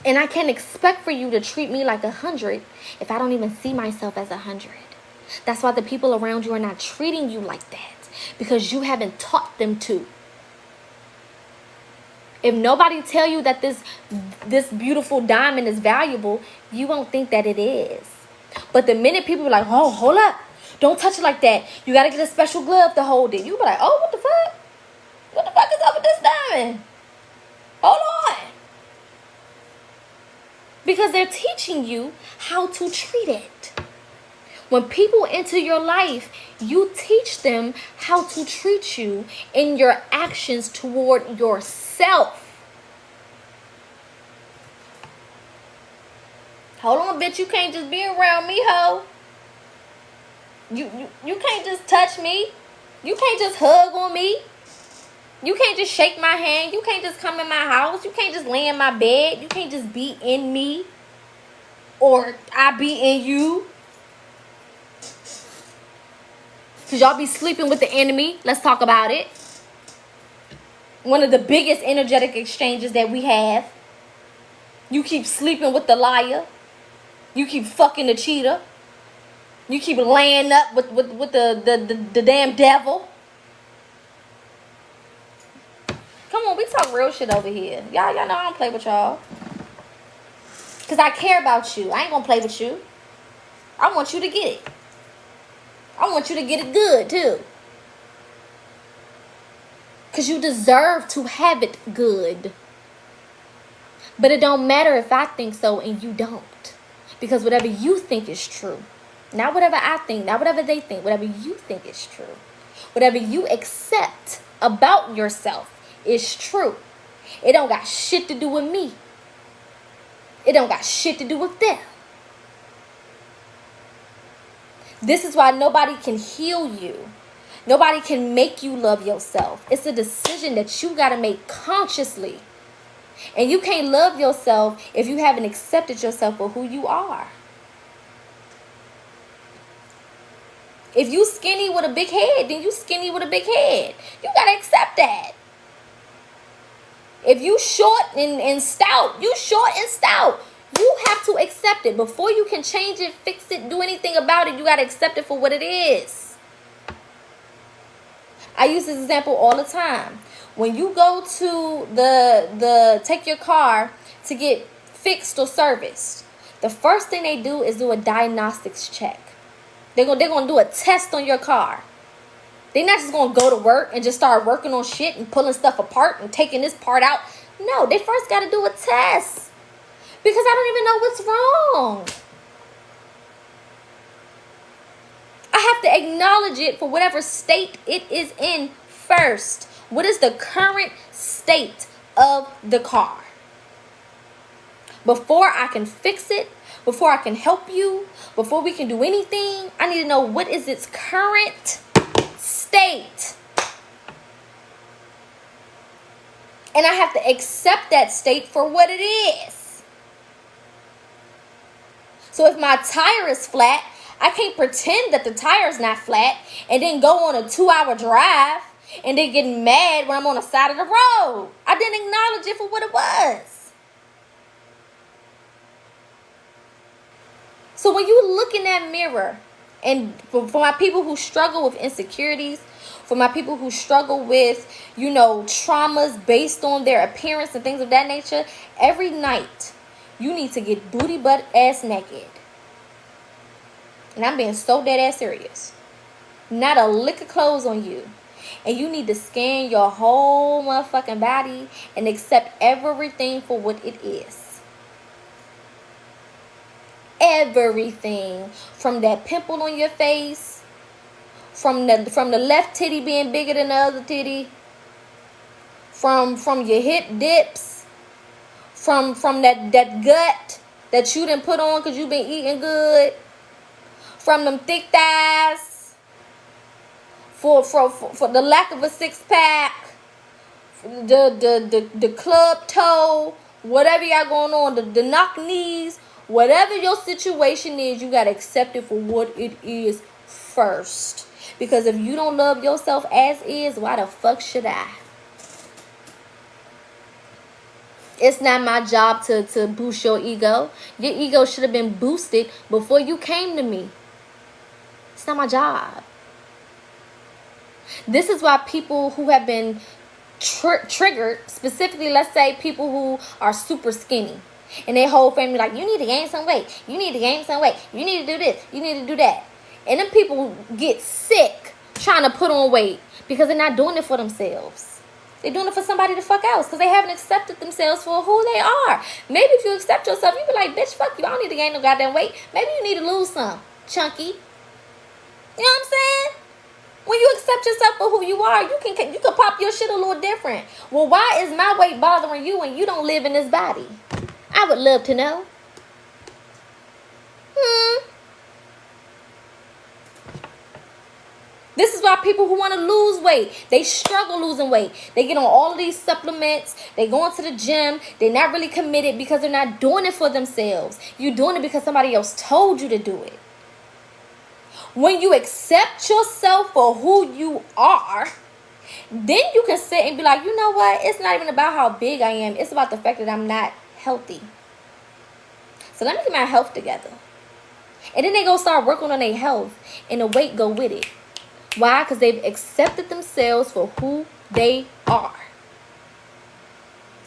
And I can't expect for you to treat me like 100 if I don't even see myself as 100. That's why the people around you are not treating you like that, because you haven't taught them to. If nobody tell you that this beautiful diamond is valuable, you won't think that it is. But the minute people are like, oh, hold up, don't touch it like that, you got to get a special glove to hold it, you be like, oh, what the fuck? What the fuck is up with this diamond? Hold on. Because they're teaching you how to treat it. When people enter your life, you teach them how to treat you in your actions toward yourself. Hold on, bitch. You can't just be around me, ho. You can't just touch me. You can't just hug on me. You can't just shake my hand. You can't just come in my house. You can't just lay in my bed. You can't just be in me. Or I be in you. Because y'all be sleeping with the enemy. Let's talk about it. One of the biggest energetic exchanges that we have. You keep sleeping with the liar. You keep fucking the cheater. You keep laying up with the damn devil. Come on, we talk real shit over here. Y'all know I don't play with y'all. Because I care about you. I ain't going to play with you. I want you to get it. I want you to get it good, too. Because you deserve to have it good. But it don't matter if I think so and you don't. Because whatever you think is true. Not whatever I think. Not whatever they think. Whatever you think is true. Whatever you accept about yourself is true. It don't got shit to do with me. It don't got shit to do with them. This is why nobody can heal you. Nobody can make you love yourself. It's a decision that you got to make consciously. And you can't love yourself if you haven't accepted yourself for who you are. If you skinny with a big head, then you skinny with a big head. You got to accept that. If you short and stout, you short and stout. You have to accept it. Before you can change it, fix it, do anything about it, you got to accept it for what it is. I use this example all the time. When you go to take your car to get fixed or serviced, the first thing they do is do a diagnostics check. They're gonna do a test on your car. They're not just going to go to work and just start working on shit and pulling stuff apart and taking this part out. No, they first got to do a test. Because I don't even know what's wrong. I have to acknowledge it for whatever state it is in first. What is the current state of the car? Before I can fix it, before I can help you, before we can do anything, I need to know what is its current state. And I have to accept that state for what it is. So if my tire is flat, I can't pretend that the tire is not flat and then go on a 2-hour drive and then get mad when I'm on the side of the road. I didn't acknowledge it for what it was. So when you look in that mirror, and for my people who struggle with insecurities, for my people who struggle with, traumas based on their appearance and things of that nature, every night you need to get booty butt ass naked. And I'm being so dead ass serious. Not a lick of clothes on you. And you need to scan your whole motherfucking body and accept everything for what it is. Everything. From that pimple on your face, from the left titty being bigger than the other titty, from your hip dips, from that gut that you done put on because you've been eating good, from them thick thighs, for the lack of a six-pack, the club toe, whatever y'all going on, the knock knees, whatever your situation is, you gotta accept it for what it is first. Because if you don't love yourself as is, why the fuck should I? It's not my job to boost your ego. Your ego should have been boosted before you came to me. It's not my job. This is why people who have been triggered, specifically, let's say people who are super skinny, and their whole family like, you need to gain some weight, you need to gain some weight, you need to do this, you need to do that. And then people get sick trying to put on weight because they're not doing it for themselves. They're doing it for somebody the fuck else because they haven't accepted themselves for who they are. Maybe if you accept yourself, you be like, bitch, fuck you, I don't need to gain no goddamn weight. Maybe you need to lose some, chunky. You know what I'm saying? When you accept yourself for who you are, you can pop your shit a little different. Well, why is my weight bothering you when you don't live in this body? I would love to know. This is why people who want to lose weight, they struggle losing weight. They get on all of these supplements. They go into the gym. They're not really committed because they're not doing it for themselves. You're doing it because somebody else told you to do it. When you accept yourself for who you are, then you can sit and be like, you know what? It's not even about how big I am. It's about the fact that I'm not healthy. So let me get my health together. And then they go start working on their health, and the weight go with it. Why? Because they've accepted themselves for who they are.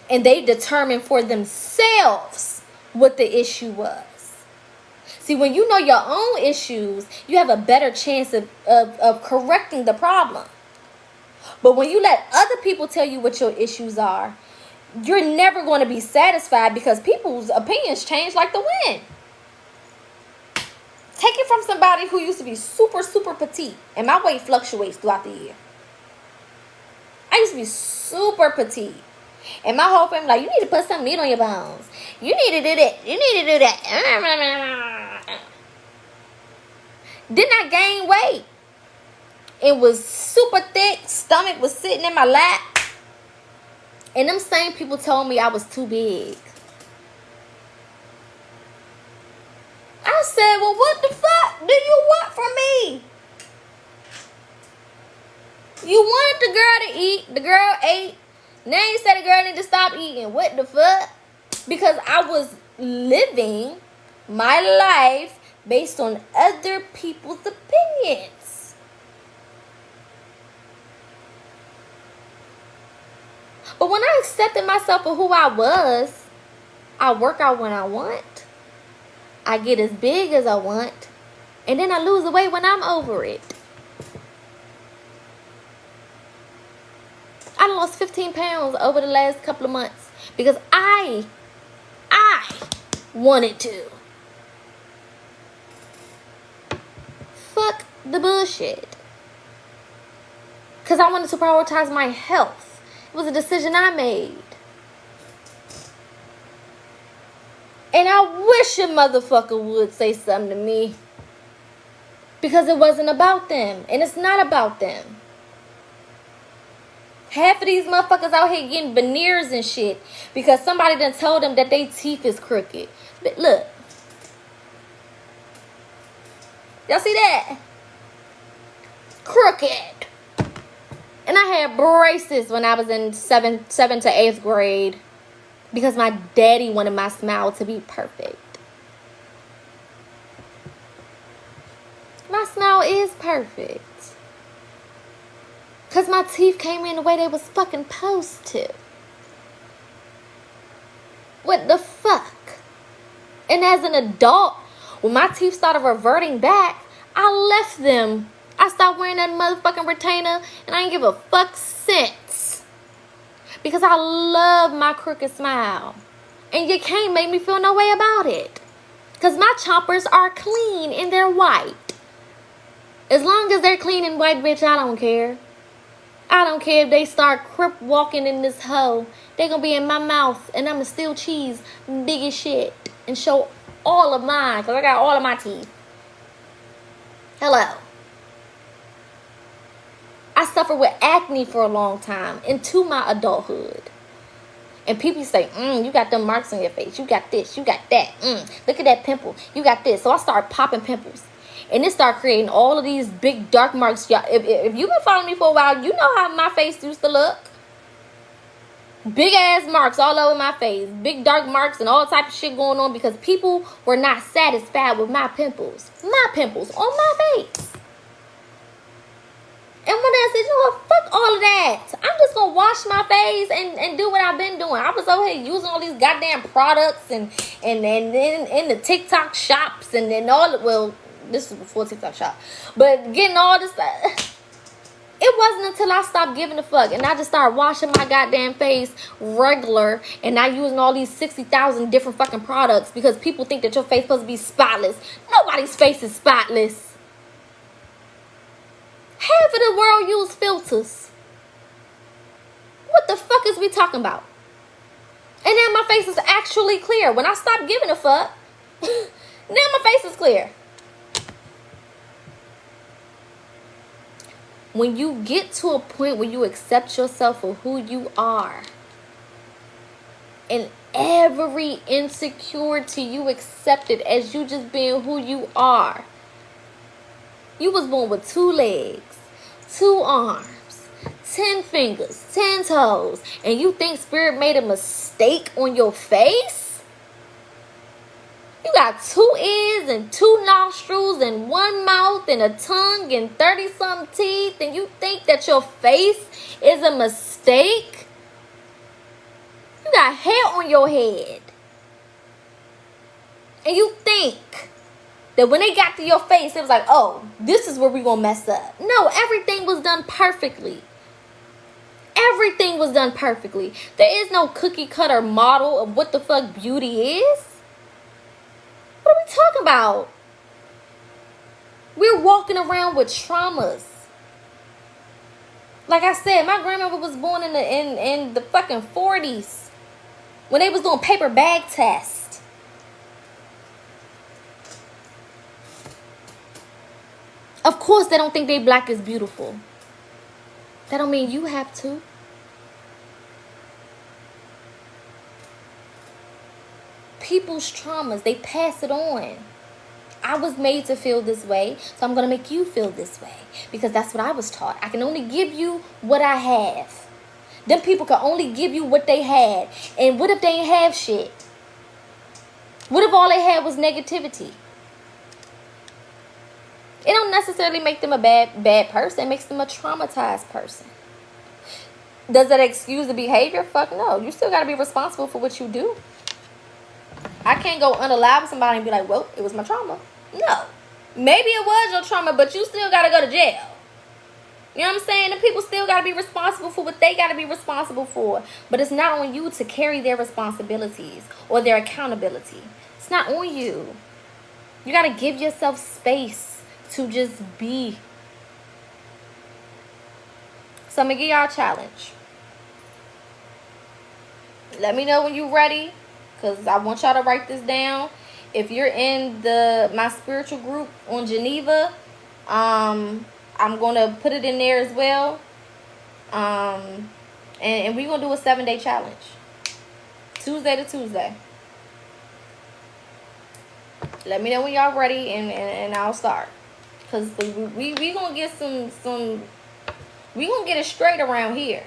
And they determined for themselves what the issue was. See, when you know your own issues, you have a better chance of correcting the problem. But when you let other people tell you what your issues are, you're never going to be satisfied because people's opinions change like the wind. Take it from somebody who used to be super, super petite. And my weight fluctuates throughout the year. I used to be super petite. And my whole family like, you need to put some meat on your bones. You need to do that. You need to do that. Then I gained weight. It was super thick. Stomach was sitting in my lap. And them same people told me I was too big. I said, well, what the fuck do you want from me? You wanted the girl to eat. The girl ate. Now you said the girl need to stop eating. What the fuck? Because I was living my life based on other people's opinions. But when I accepted myself for who I was, I work out when I want. I get as big as I want. And then I lose the weight when I'm over it. I lost 15 pounds over the last couple of months because I wanted to. Fuck the bullshit. Because I wanted to prioritize my health. It was a decision I made. And I wish a motherfucker would say something to me. Because it wasn't about them. And it's not about them. Half of these motherfuckers out here getting veneers and shit because somebody done told them that their teeth is crooked. But look. Y'all see that? Crooked. And I had braces when I was in 7th to 8th grade because my daddy wanted my smile to be perfect. My smile is perfect. Because my teeth came in the way they was fucking supposed to. What the fuck? And as an adult, when my teeth started reverting back, I left them. I stopped wearing that motherfucking retainer and I didn't give a fuck since. Because I love my crooked smile. And you can't make me feel no way about it. Because my choppers are clean and they're white. As long as they're clean and white, bitch, I don't care. I don't care if they start crip walking in this hole. They're going to be in my mouth. And I'm going to steal cheese big as shit. And show all of mine. Because I got all of my teeth. Hello. I suffered with acne for a long time into my adulthood. And people say, you got them marks on your face. You got this. You got that. Look at that pimple. You got this. So I started popping pimples. And it started creating all of these big dark marks. Y'all, if you've been following me for a while, you know how my face used to look. Big ass marks all over my face. Big dark marks and all type of shit going on because people were not satisfied with my pimples. My pimples on my face. And one day I said, you know what, fuck all of that. I'm just going to wash my face and do what I've been doing. I was over here using all these goddamn products and then in the TikTok shops and then well, this was before TikTok shop. But getting all this stuff. It wasn't until I stopped giving a fuck and I just started washing my goddamn face regular and not using all these 60,000 different fucking products because people think that your face supposed to be spotless. Nobody's face is spotless. Half of the world use filters. What the fuck is we talking about? And now my face is actually clear. When I stopped giving a fuck, now my face is clear. When you get to a point where you accept yourself for who you are, and every insecurity you accept it as you just being who you are. You was born with 2 legs, 2 arms, 10 fingers, 10 toes, and you think Spirit made a mistake on your face? You got 2 ears and 2 nostrils and 1 mouth and a tongue and 30-something teeth, and you think that your face is a mistake? You got hair on your head. And you think that when they got to your face, it was like, oh, this is where we're going to mess up. No, everything was done perfectly. Everything was done perfectly. There is no cookie cutter model of what the fuck beauty is. What are we talking about? We're walking around with traumas. Like I said, my grandmother was born in the fucking 40s when they was doing paper bag tests. Of course, they don't think they black is beautiful. That don't mean you have to. People's traumas, they pass it on. I was made to feel this way, so I'm going to make you feel this way. Because that's what I was taught. I can only give you what I have. Them people can only give you what they had. And what if they ain't have shit? What if all they had was negativity? It don't necessarily make them a bad person. It makes them a traumatized person. Does that excuse the behavior? Fuck no. You still got to be responsible for what you do. I can't go unalive with somebody and be like, well, it was my trauma. No. Maybe it was your trauma, but you still got to go to jail. You know what I'm saying? The people still got to be responsible for what they got to be responsible for. But it's not on you to carry their responsibilities or their accountability. It's not on you. You got to give yourself space to just be. So I'm going to give y'all a challenge. Let me know when you're ready, because I want y'all to write this down. If you're in my spiritual group on Geneva, I'm going to put it in there as well. And we're going to do a 7-day challenge. Tuesday to Tuesday. Let me know when y'all ready and I'll start. Because we going to get we going to get it straight around here.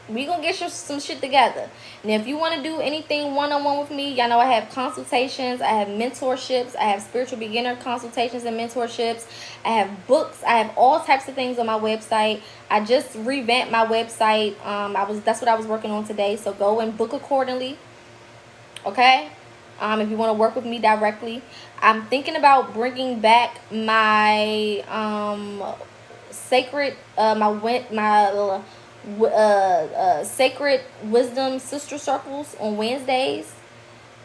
We going to get some shit together. And if you want to do anything one-on-one with me, y'all know I have consultations. I have mentorships. I have spiritual beginner consultations and mentorships. I have books. I have all types of things on my website. I just revamped my website. That's what I was working on today. So go and book accordingly. Okay? If you want to work with me directly. I'm thinking about bringing back my sacred sacred wisdom sister circles on Wednesdays,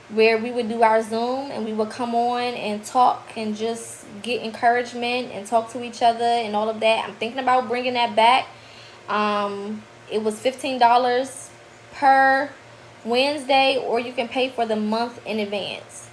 where we would do our Zoom and we would come on and talk and just get encouragement and talk to each other and all of that. I'm thinking about bringing that back. It was $15 per Wednesday, or you can pay for the month in advance.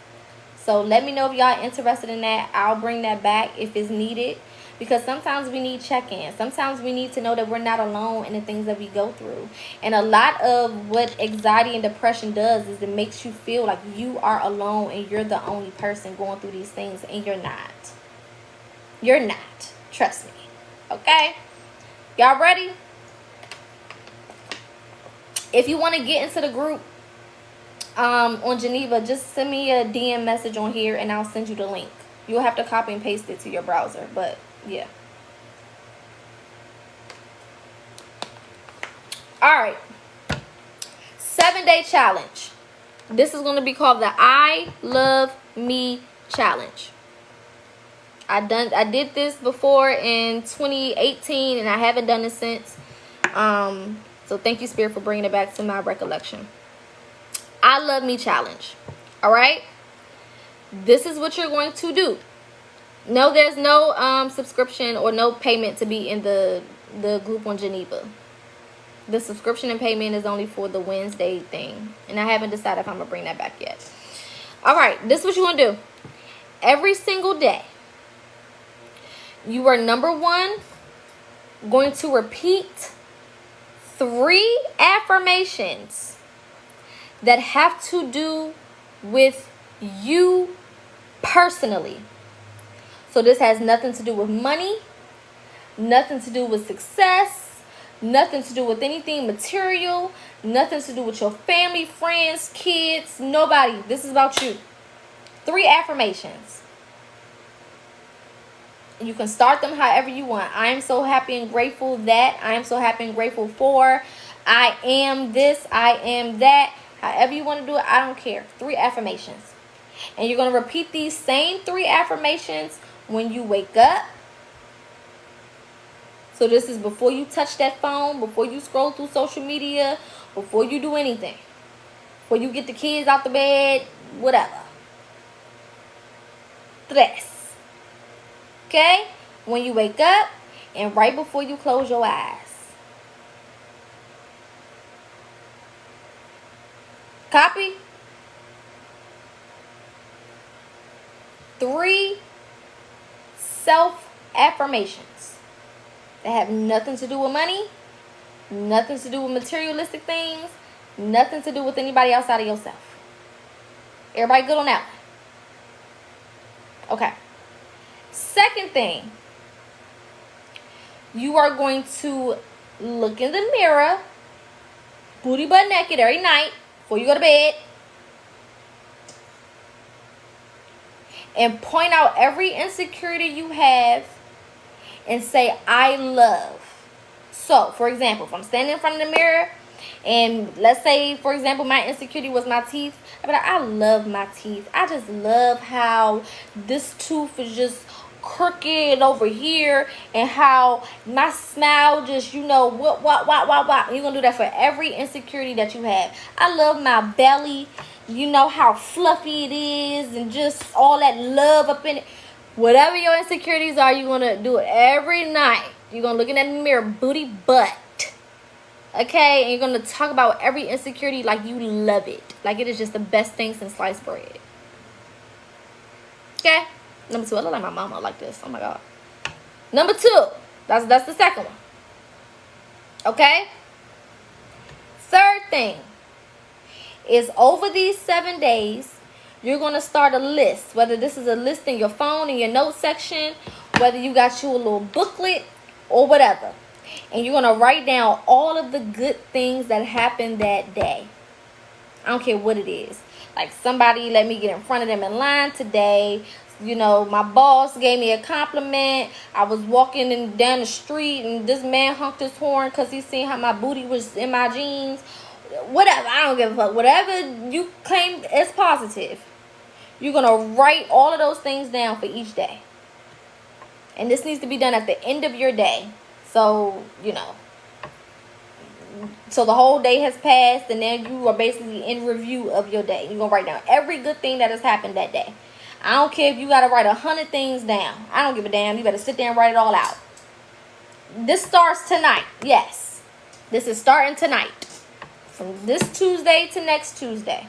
So let me know if y'all interested in that. I'll bring that back if it's needed. because sometimes we need check-ins. Sometimes we need to know that we're not alone in the things that we go through. And a lot of what anxiety and depression does is it makes you feel like you are alone and you're the only person going through these things, and you're not. You're not. Trust me. Okay? Y'all ready? If you want to get into the group on Geneva, just send me a DM message on here and I'll send you the link. You'll have to copy and paste it to your browser, but yeah. Alright. 7-day challenge. This is going to be called the I Love Me Challenge. I did this before in 2018 and I haven't done it since. So thank you, Spirit, for bringing it back to my recollection. I Love Me Challenge. Alright? This is what you're going to do. No, there's no subscription or no payment to be in the group on Geneva. The subscription and payment is only for the Wednesday thing. And I haven't decided if I'm going to bring that back yet. Alright, this is what you're going to do. Every single day, you are, number one, going to repeat 3 affirmations that have to do with you personally. So this has nothing to do with money, nothing to do with success, nothing to do with anything material, nothing to do with your family, friends, kids, nobody. This is about you. 3 affirmations. You can start them however you want. I am so happy and grateful that. I am so happy and grateful for. I am this. I am that. However you want to do it, I don't care. 3 affirmations. And you're going to repeat these same 3 affirmations when you wake up. So this is before you touch that phone, before you scroll through social media, before you do anything. Before you get the kids out the bed, whatever. 3. Okay? When you wake up and right before you close your eyes. Copy? 3 self-affirmations that have nothing to do with money, nothing to do with materialistic things, nothing to do with anybody outside of yourself. Everybody good on that one? Okay. Second thing, you are going to look in the mirror, booty butt naked every night before you go to bed, and point out every insecurity you have and say, I love. So, for example, if I'm standing in front of the mirror and let's say, for example, my insecurity was my teeth, I'd be like, I love my teeth. I just love how this tooth is just crooked over here and how my smile just, you know, what. You're going to do that for every insecurity that you have. I love my belly. You know how fluffy it is and just all that love up in it. Whatever your insecurities are, you're going to do it every night. You're going to look in that mirror, booty butt. Okay? And you're going to talk about every insecurity like you love it. Like it is just the best thing since sliced bread. Okay? Number 2. I look like my mama like this. Oh my God. Number 2. That's the second one. Okay? Third thing is over these 7 days, you're going to start a list. Whether this is a list in your phone, in your notes section, whether you got you a little booklet or whatever. And you're going to write down all of the good things that happened that day. I don't care what it is. Like somebody let me get in front of them in line today. You know, my boss gave me a compliment. I was walking down the street and this man honked his horn because he seen how my booty was in my jeans. Whatever, I don't give a fuck. Whatever you claim as positive, you're going to write all of those things down for each day. And this needs to be done at the end of your day. So, you know, so the whole day has passed and then you are basically in review of your day. You're going to write down every good thing that has happened that day. I don't care if you got to write 100 things down. I don't give a damn. You better sit there and write it all out. This starts tonight. Yes. This is starting tonight. From this Tuesday to next Tuesday.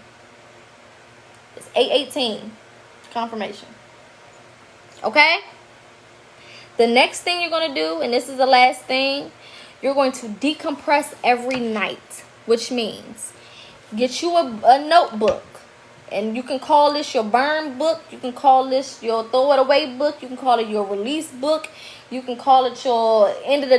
It's 8/18. Confirmation. Okay? The next thing you're going to do, and this is the last thing, you're going to decompress every night, which means get you a notebook. And you can call this your burn book. You can call this your throw it away book. You can call it your release book. You can call it your end of the